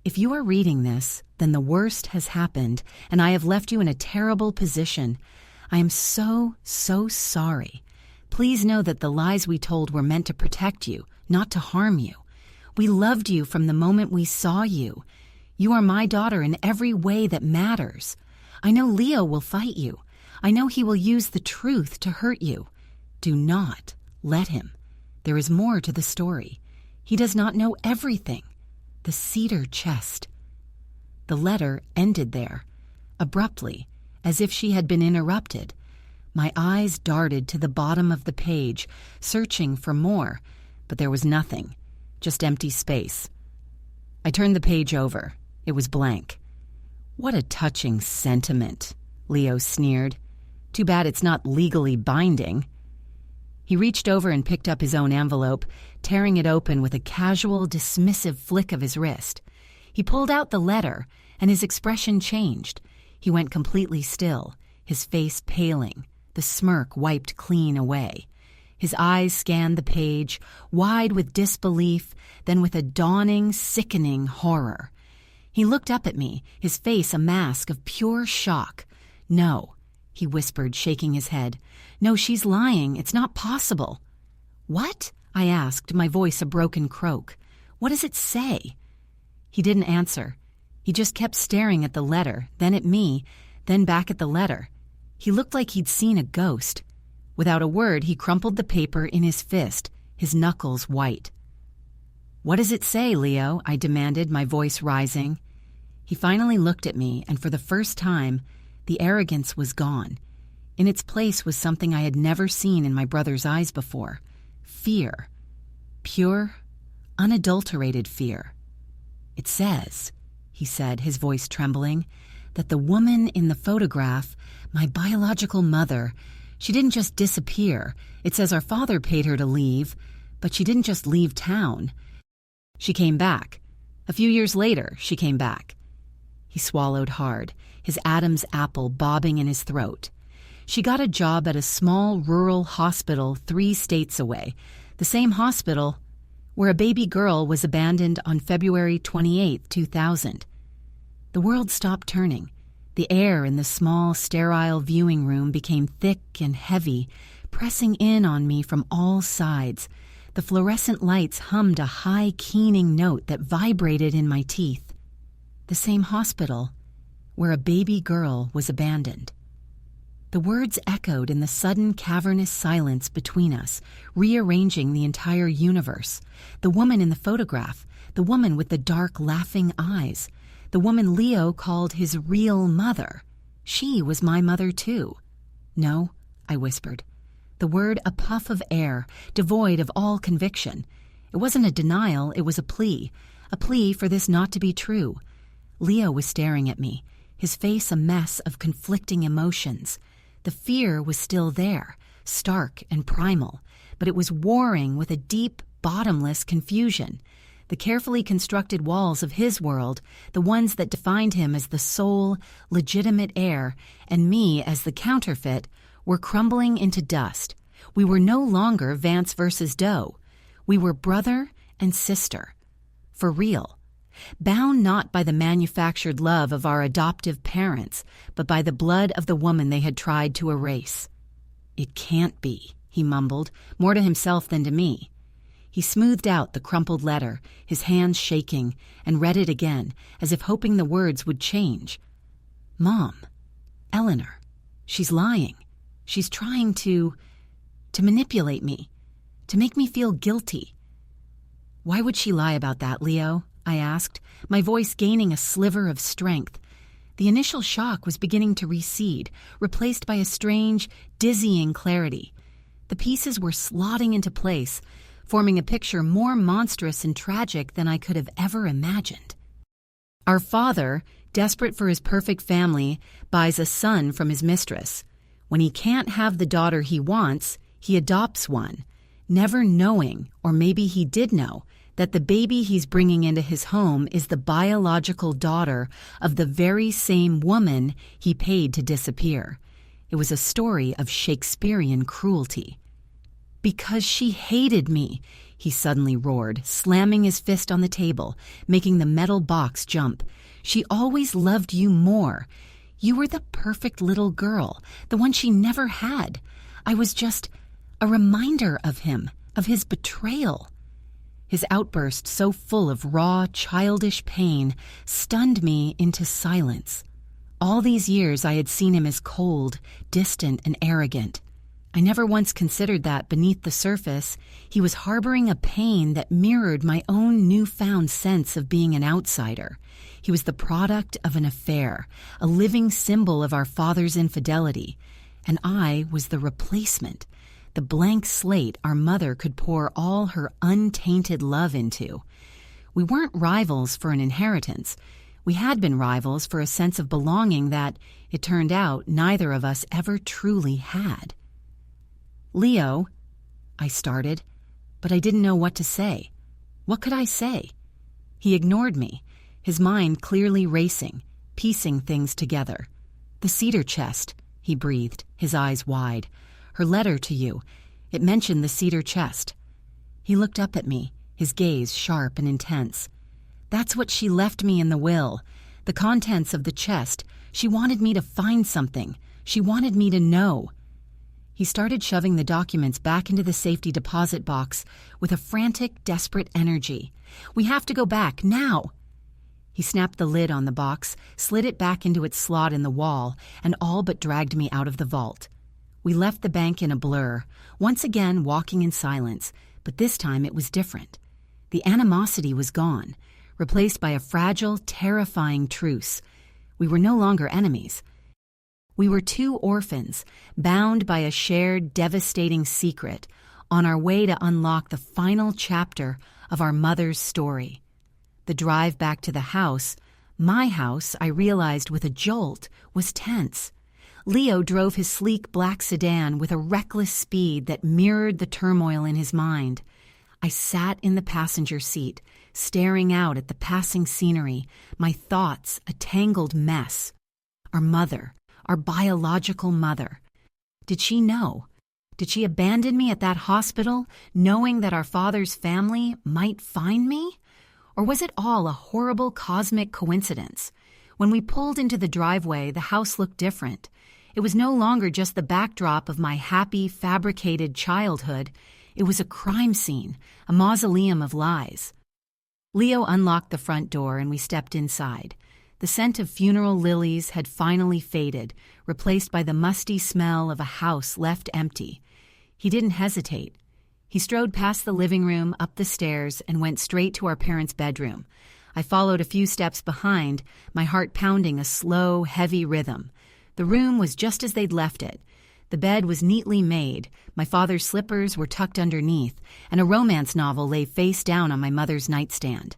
if you are reading this, then the worst has happened, and I have left you in a terrible position. I am so, so sorry. Please know that the lies we told were meant to protect you, not to harm you. We loved you from the moment we saw you. You are my daughter in every way that matters. I know Leo will fight you. I know he will use the truth to hurt you. Do not let him. There is more to the story. He does not know everything. The cedar chest." The letter ended there, abruptly, as if she had been interrupted. My eyes darted to the bottom of the page, searching for more, but there was nothing, just empty space. I turned the page over. It was blank. "What a touching sentiment," Leo sneered. "Too bad it's not legally binding." He reached over and picked up his own envelope, tearing it open with a casual, dismissive flick of his wrist. He pulled out the letter, and his expression changed. He went completely still, his face paling, the smirk wiped clean away. His eyes scanned the page, wide with disbelief, then with a dawning, sickening horror. He looked up at me, his face a mask of pure shock. "No," he whispered, shaking his head. "No, she's lying. It's not possible." "What?" I asked, my voice a broken croak. "What does it say?" He didn't answer. He just kept staring at the letter, then at me, then back at the letter. He looked like he'd seen a ghost. Without a word, he crumpled the paper in his fist, his knuckles white. "What does it say, Leo?" I demanded, my voice rising. He finally looked at me, and for the first time, the arrogance was gone. In its place was something I had never seen in my brother's eyes before. Fear. Pure, unadulterated fear. "It says," he said, his voice trembling, "that the woman in the photograph, my biological mother, she didn't just disappear. It says our father paid her to leave, but she didn't just leave town. She came back. A few years later, she came back." He swallowed hard, his Adam's apple bobbing in his throat. "She got a job at a small rural hospital 3 states away, the same hospital where a baby girl was abandoned on February 28, 2000. The world stopped turning. The air in the small, sterile viewing room became thick and heavy, pressing in on me from all sides. The fluorescent lights hummed a high, keening note that vibrated in my teeth. The same hospital where a baby girl was abandoned." The words echoed in the sudden cavernous silence between us, rearranging the entire universe. The woman in the photograph, the woman with the dark, laughing eyes, the woman Leo called his real mother. She was my mother, too. "No," I whispered. The word a puff of air, devoid of all conviction. It wasn't a denial, it was a plea for this not to be true. Leo was staring at me, his face a mess of conflicting emotions. The fear was still there, stark and primal, but it was warring with a deep, bottomless confusion. The carefully constructed walls of his world, the ones that defined him as the sole, legitimate heir, and me as the counterfeit, were crumbling into dust. We were no longer Vance versus Doe. We were brother and sister. For real. Bound not by the manufactured love of our adoptive parents, but by the blood of the woman they had tried to erase. "It can't be," he mumbled, more to himself than to me. He smoothed out the crumpled letter, his hands shaking, and read it again, as if hoping the words would change. "Mom, Eleanor, she's lying. She's trying to manipulate me, to make me feel guilty." "Why would she lie about that, Leo?" I asked, my voice gaining a sliver of strength. The initial shock was beginning to recede, replaced by a strange, dizzying clarity. The pieces were slotting into place, forming a picture more monstrous and tragic than I could have ever imagined. Our father, desperate for his perfect family, buys a son from his mistress. When he can't have the daughter he wants, he adopts one, never knowing, or maybe he did know, that the baby he's bringing into his home is the biological daughter of the very same woman he paid to disappear. It was a story of Shakespearean cruelty. "Because she hated me," he suddenly roared, slamming his fist on the table, making the metal box jump. "She always loved you more. You were the perfect little girl, the one she never had. I was just a reminder of him, of his betrayal." His outburst, so full of raw, childish pain, stunned me into silence. All these years I had seen him as cold, distant, and arrogant. I never once considered that beneath the surface, he was harboring a pain that mirrored my own newfound sense of being an outsider. He was the product of an affair, a living symbol of our father's infidelity, and I was the replacement, the blank slate our mother could pour all her untainted love into. We weren't rivals for an inheritance. We had been rivals for a sense of belonging that, it turned out, neither of us ever truly had. "Leo," I started, but I didn't know what to say. What could I say? He ignored me, his mind clearly racing, piecing things together. "The cedar chest," he breathed, his eyes wide. "Her letter to you. It mentioned the cedar chest." He looked up at me, his gaze sharp and intense. "That's what she left me in the will. The contents of the chest. She wanted me to find something. She wanted me to know." He started shoving the documents back into the safety deposit box with a frantic, desperate energy. "We have to go back, now!" He snapped the lid on the box, slid it back into its slot in the wall, and all but dragged me out of the vault. We left the bank in a blur, once again walking in silence, but this time it was different. The animosity was gone, replaced by a fragile, terrifying truce. We were no longer enemies. We were two orphans, bound by a shared, devastating secret, on our way to unlock the final chapter of our mother's story. The drive back to the house, my house, I realized with a jolt, was tense. Leo drove his sleek black sedan with a reckless speed that mirrored the turmoil in his mind. I sat in the passenger seat, staring out at the passing scenery, my thoughts a tangled mess. Our mother, our biological mother. Did she know? Did she abandon me at that hospital, knowing that our father's family might find me? Or was it all a horrible cosmic coincidence? When we pulled into the driveway, the house looked different. It was no longer just the backdrop of my happy, fabricated childhood. It was a crime scene, a mausoleum of lies. Leo unlocked the front door and we stepped inside. The scent of funeral lilies had finally faded, replaced by the musty smell of a house left empty. He didn't hesitate. He strode past the living room, up the stairs, and went straight to our parents' bedroom. I followed a few steps behind, my heart pounding a slow, heavy rhythm. The room was just as they'd left it. The bed was neatly made, my father's slippers were tucked underneath, and a romance novel lay face down on my mother's nightstand.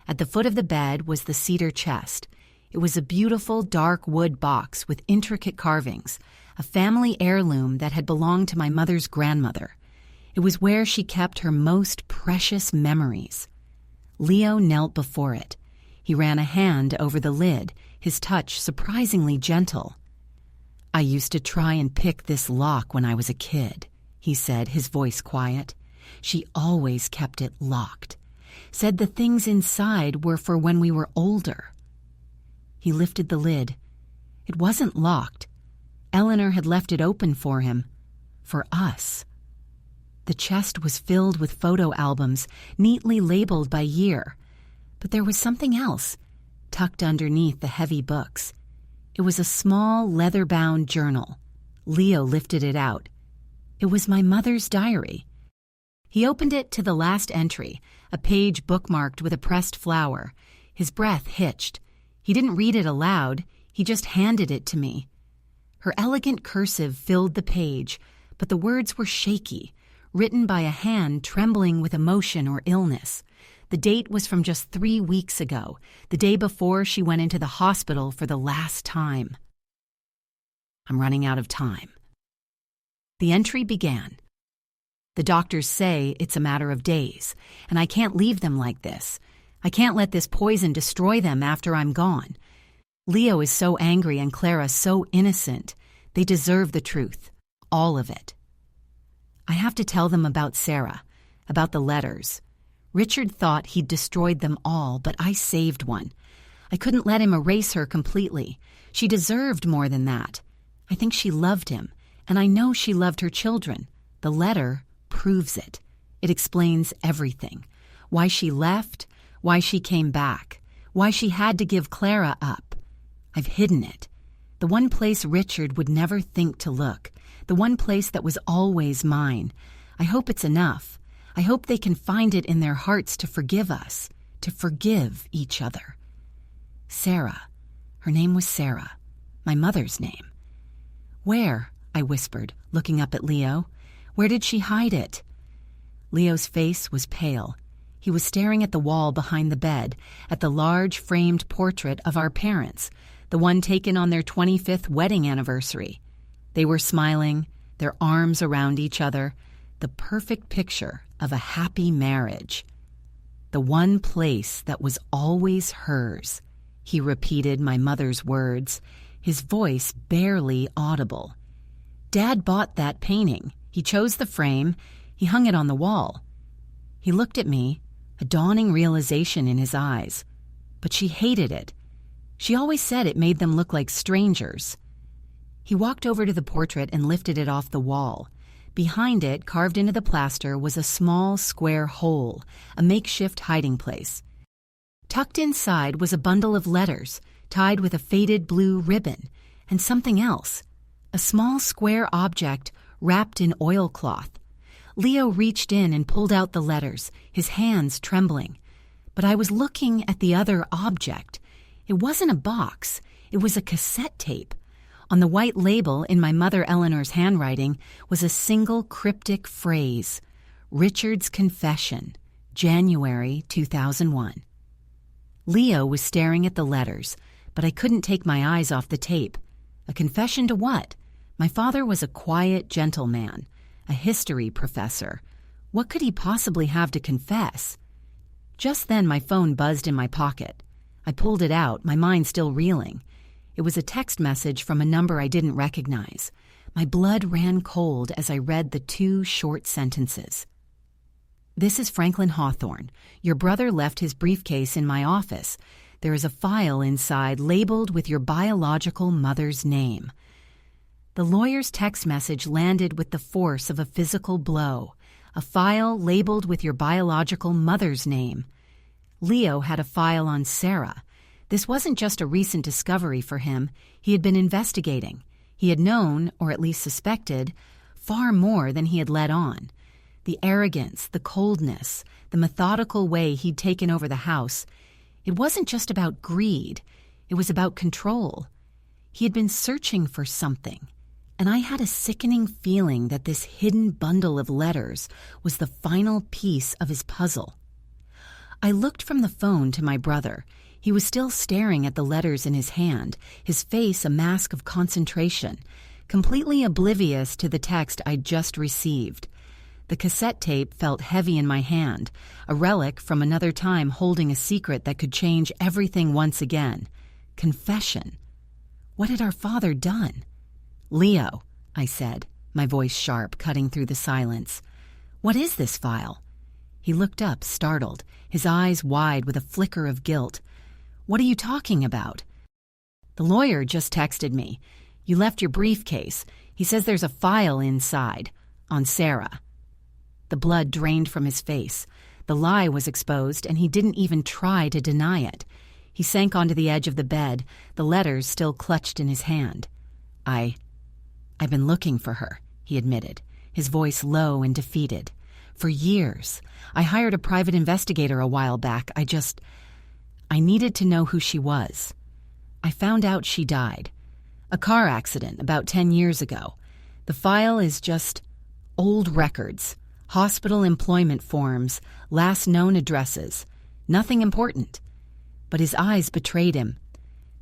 At the foot of the bed was the cedar chest. It was a beautiful, dark wood box with intricate carvings, a family heirloom that had belonged to my mother's grandmother. It was where she kept her most precious memories. Leo knelt before it. He ran a hand over the lid, his touch surprisingly gentle. "I used to try and pick this lock when I was a kid," he said, his voice quiet. "She always kept it locked. Said the things inside were for when we were older." He lifted the lid. It wasn't locked. Eleanor had left it open for him. For us. The chest was filled with photo albums, neatly labeled by year. But there was something else, tucked underneath the heavy books. It was a small, leather-bound journal. Leo lifted it out. It was my mother's diary. He opened it to the last entry, a page bookmarked with a pressed flower. His breath hitched. He didn't read it aloud, he just handed it to me. Her elegant cursive filled the page, but the words were shaky, written by a hand trembling with emotion or illness. The date was from just 3 weeks ago, the day before she went into the hospital for the last time. "I'm running out of time." The entry began. "The doctors say it's a matter of days, and I can't leave them like this. I can't let this poison destroy them after I'm gone. Leo is so angry and Clara so innocent. They deserve the truth, all of it. I have to tell them about Sarah, about the letters. Richard thought he'd destroyed them all, but I saved one. I couldn't let him erase her completely. She deserved more than that. I think she loved him, and I know she loved her children. The letter proves it. It explains everything. Why she left, why she came back, why she had to give Clara up. I've hidden it. The one place Richard would never think to look. The one place that was always mine. I hope it's enough. I hope they can find it in their hearts to forgive us, to forgive each other. Sarah. Her name was Sarah. My mother's name. Where? I whispered, looking up at Leo. Where did she hide it? Leo's face was pale. He was staring at the wall behind the bed, at the large framed portrait of our parents, the one taken on their 25th wedding anniversary. They were smiling, their arms around each other, the perfect picture of a happy marriage. The one place that was always hers. He repeated my mother's words, his voice barely audible. Dad bought that painting. He chose the frame. He hung it on the wall. He looked at me, a dawning realization in his eyes. But she hated it. She always said it made them look like strangers. He walked over to the portrait and lifted it off the wall. Behind it, carved into the plaster, was a small square hole, a makeshift hiding place. Tucked inside was a bundle of letters, tied with a faded blue ribbon, and something else, a small square object wrapped in oilcloth. Leo reached in and pulled out the letters, his hands trembling. But I was looking at the other object. It wasn't a box, it was a cassette tape. On the white label, in my mother Eleanor's handwriting, was a single cryptic phrase, Richard's Confession, January 2001. Leo was staring at the letters, but I couldn't take my eyes off the tape. A confession to what? My father was a quiet, gentle man, a history professor. What could he possibly have to confess? Just then my phone buzzed in my pocket. I pulled it out, my mind still reeling. It was a text message from a number I didn't recognize. My blood ran cold as I read the 2 short sentences. This is Franklin Hawthorne. Your brother left his briefcase in my office. There is a file inside labeled with your biological mother's name. The lawyer's text message landed with the force of a physical blow. A file labeled with your biological mother's name. Leo had a file on Sarah. This wasn't just a recent discovery for him. He had been investigating. He had known, or at least suspected, far more than he had let on. The arrogance, the coldness, the methodical way he'd taken over the house. It wasn't just about greed. It was about control. He had been searching for something, and I had a sickening feeling that this hidden bundle of letters was the final piece of his puzzle. I looked from the phone to my brother. He was still staring at the letters in his hand, his face a mask of concentration, completely oblivious to the text I'd just received. The cassette tape felt heavy in my hand, a relic from another time holding a secret that could change everything once again. Confession. What had our father done? Leo, I said, my voice sharp, cutting through the silence. What is this file? He looked up, startled, his eyes wide with a flicker of guilt. What are you talking about? The lawyer just texted me. You left your briefcase. He says there's a file inside, on Sarah. The blood drained from his face. The lie was exposed, and he didn't even try to deny it. He sank onto the edge of the bed, the letters still clutched in his hand. I've been looking for her, he admitted, his voice low and defeated. For years. I hired a private investigator a while back. I needed to know who she was. I found out she died. A car accident about 10 years ago. The file is just old records, hospital employment forms, last known addresses. Nothing important. But his eyes betrayed him.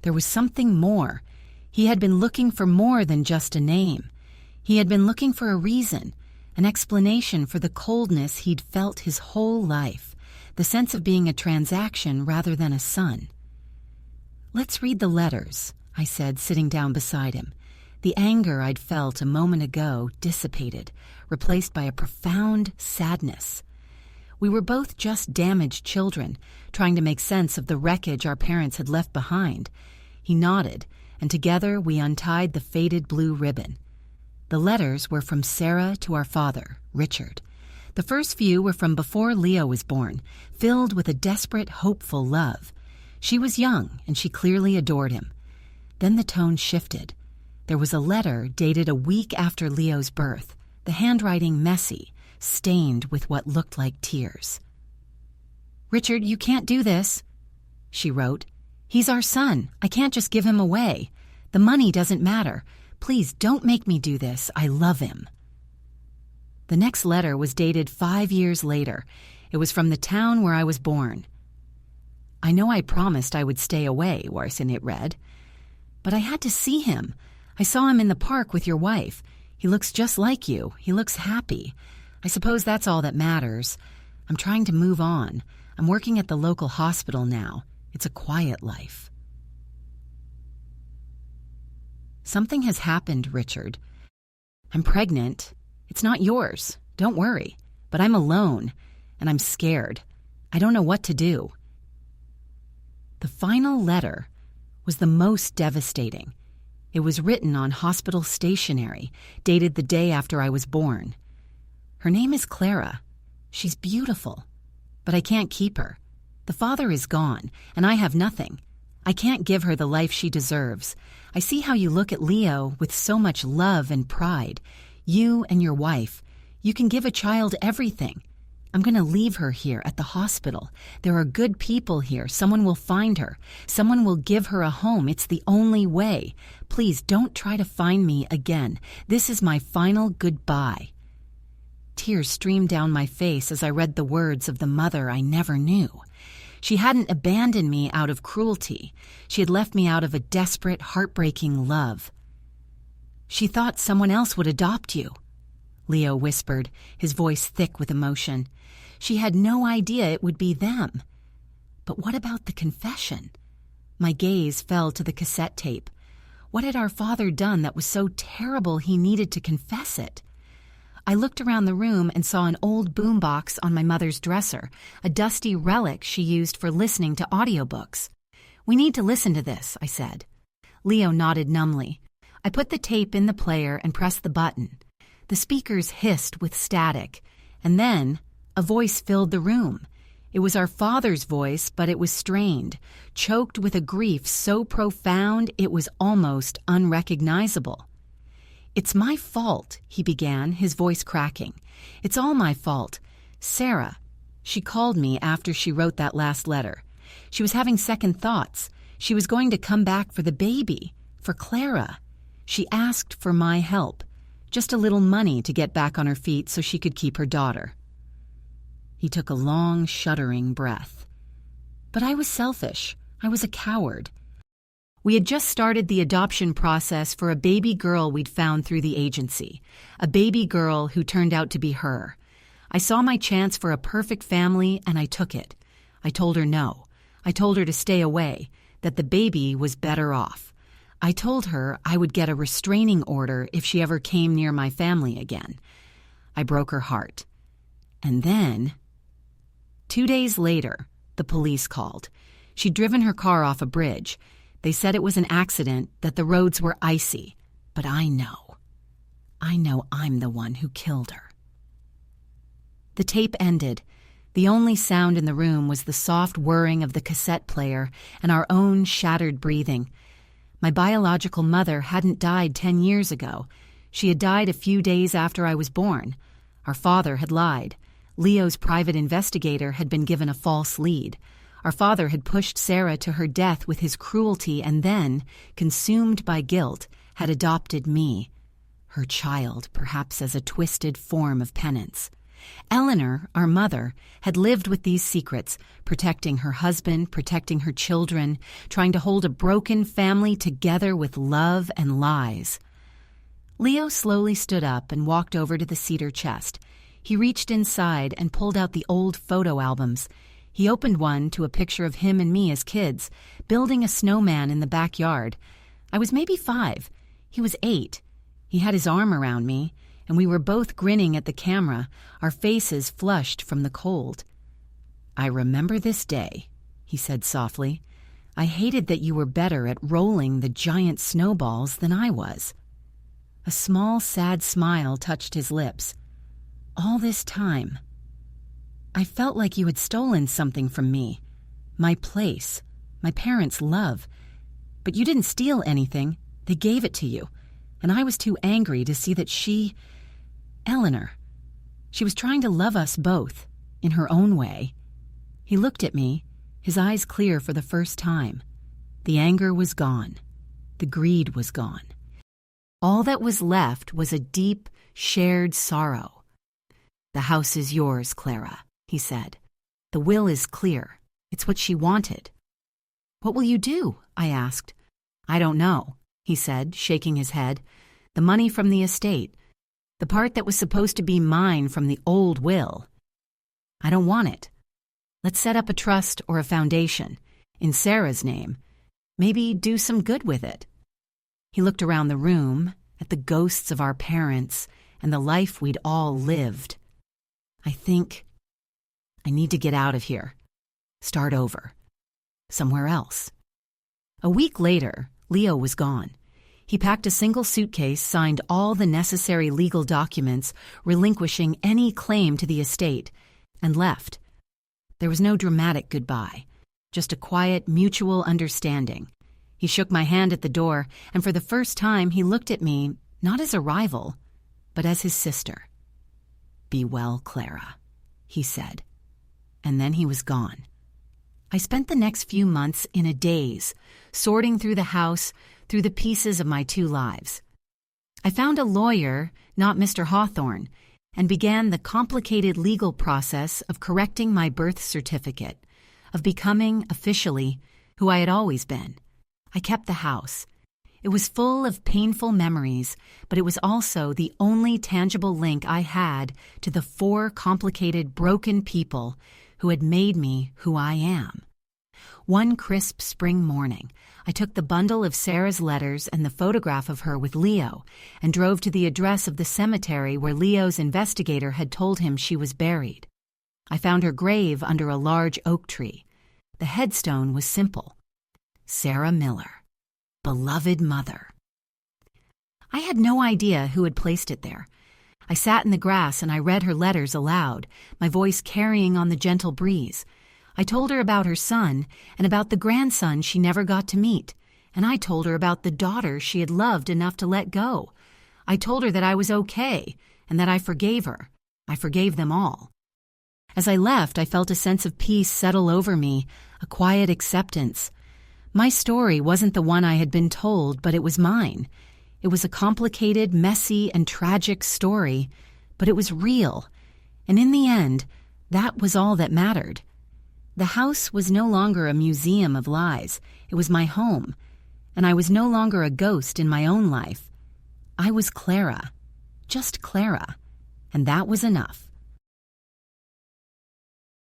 There was something more. He had been looking for more than just a name. He had been looking for a reason, an explanation for the coldness he'd felt his whole life, the sense of being a transaction rather than a son. Let's read the letters, I said, sitting down beside him. The anger I'd felt a moment ago dissipated, replaced by a profound sadness. We were both just damaged children, trying to make sense of the wreckage our parents had left behind. He nodded, and together we untied the faded blue ribbon. The letters were from Sarah to our father, Richard. The first few were from before Leo was born, filled with a desperate, hopeful love. She was young, and she clearly adored him. Then the tone shifted. There was a letter dated a week after Leo's birth, the handwriting messy, stained with what looked like tears. "Richard, you can't do this," she wrote. "He's our son. I can't just give him away. The money doesn't matter. Please don't make me do this. I love him." The next letter was dated 5 years later. It was from the town where I was born. "I know I promised I would stay away," Warson, it read. "But I had to see him. I saw him in the park with your wife. He looks just like you. He looks happy. I suppose that's all that matters. I'm trying to move on. I'm working at the local hospital now. It's a quiet life." "Something has happened, Richard. I'm pregnant. It's not yours. Don't worry. But I'm alone, and I'm scared. I don't know what to do." The final letter was the most devastating. It was written on hospital stationery, dated the day after I was born. "Her name is Clara. She's beautiful. But I can't keep her. The father is gone, and I have nothing. I can't give her the life she deserves. I see how you look at Leo with so much love and pride. You and your wife. You can give a child everything. I'm going to leave her here at the hospital. There are good people here. Someone will find her. Someone will give her a home. It's the only way. Please don't try to find me again. This is my final goodbye." Tears streamed down my face as I read the words of the mother I never knew. She hadn't abandoned me out of cruelty. She had left me out of a desperate, heartbreaking love. "She thought someone else would adopt you," Leo whispered, his voice thick with emotion. "She had no idea it would be them." But what about the confession? My gaze fell to the cassette tape. What had our father done that was so terrible he needed to confess it? I looked around the room and saw an old boombox on my mother's dresser, a dusty relic she used for listening to audiobooks. "We need to listen to this," I said. Leo nodded numbly. I put the tape in the player and pressed the button. The speakers hissed with static, and then a voice filled the room. It was our father's voice, but it was strained, choked with a grief so profound it was almost unrecognizable. "It's my fault," he began, his voice cracking. "It's all my fault. Sarah, she called me after she wrote that last letter. She was having second thoughts. She was going to come back for the baby, for Clara. She asked for my help, just a little money to get back on her feet so she could keep her daughter." He took a long, shuddering breath. "But I was selfish. I was a coward. We had just started the adoption process for a baby girl we'd found through the agency, a baby girl who turned out to be her. I saw my chance for a perfect family, and I took it. I told her no. I told her to stay away, that the baby was better off. I told her I would get a restraining order if she ever came near my family again. I broke her heart. And then, 2 days later, the police called. She'd driven her car off a bridge. They said it was an accident, that the roads were icy. But I know I'm the one who killed her." The tape ended. The only sound in the room was the soft whirring of the cassette player and our own shattered breathing. My biological mother hadn't died 10 years ago. She had died a few days after I was born. Our father had lied. Leo's private investigator had been given a false lead. Our father had pushed Sarah to her death with his cruelty and then, consumed by guilt, had adopted me, her child, perhaps as a twisted form of penance. Eleanor, our mother, had lived with these secrets, protecting her husband, protecting her children, trying to hold a broken family together with love and lies. Leo slowly stood up and walked over to the cedar chest. He reached inside and pulled out the old photo albums. He opened one to a picture of him and me as kids, building a snowman in the backyard. I was maybe 5. He was 8. He had his arm around me, and we were both grinning at the camera, our faces flushed from the cold. "I remember this day," he said softly. "I hated that you were better at rolling the giant snowballs than I was." A small, sad smile touched his lips. "All this time, I felt like you had stolen something from me. My place, my parents' love. But you didn't steal anything. They gave it to you. And I was too angry to see that Eleanor, she was trying to love us both, in her own way. He looked at me, his eyes clear for the first time. The anger was gone. The greed was gone. All that was left was a deep, shared sorrow. "The house is yours, Clara," he said. "The will is clear. It's what she wanted." "What will you do?" I asked. "I don't know," he said, shaking his head. "The money from the estate, the part that was supposed to be mine from the old will. I don't want it. Let's set up a trust or a foundation, in Sarah's name. Maybe do some good with it." He looked around the room, at the ghosts of our parents and the life we'd all lived. "I think I need to get out of here. Start over. Somewhere else." A week later, Leo was gone. He packed a single suitcase, signed all the necessary legal documents, relinquishing any claim to the estate, and left. There was no dramatic goodbye, just a quiet, mutual understanding. He shook my hand at the door, and for the first time he looked at me, not as a rival, but as his sister. "Be well, Clara," he said. And then he was gone. I spent the next few months in a daze, sorting through the house, through the pieces of my two lives. I found a lawyer, not Mr. Hawthorne, and began the complicated legal process of correcting my birth certificate, of becoming, officially, who I had always been. I kept the house. It was full of painful memories, but it was also the only tangible link I had to the 4 complicated, broken people who had made me who I am. One crisp spring morning, I took the bundle of Sarah's letters and the photograph of her with Leo and drove to the address of the cemetery where Leo's investigator had told him she was buried. I found her grave under a large oak tree. The headstone was simple. Sarah Miller, beloved mother. I had no idea who had placed it there. I sat in the grass and I read her letters aloud, my voice carrying on the gentle breeze. I told her about her son and about the grandson she never got to meet, and I told her about the daughter she had loved enough to let go. I told her that I was okay and that I forgave her. I forgave them all. As I left, I felt a sense of peace settle over me, a quiet acceptance. My story wasn't the one I had been told, but it was mine. It was a complicated, messy, and tragic story, but it was real. And in the end, that was all that mattered. The house was no longer a museum of lies. It was my home. And I was no longer a ghost in my own life. I was Clara. Just Clara. And that was enough.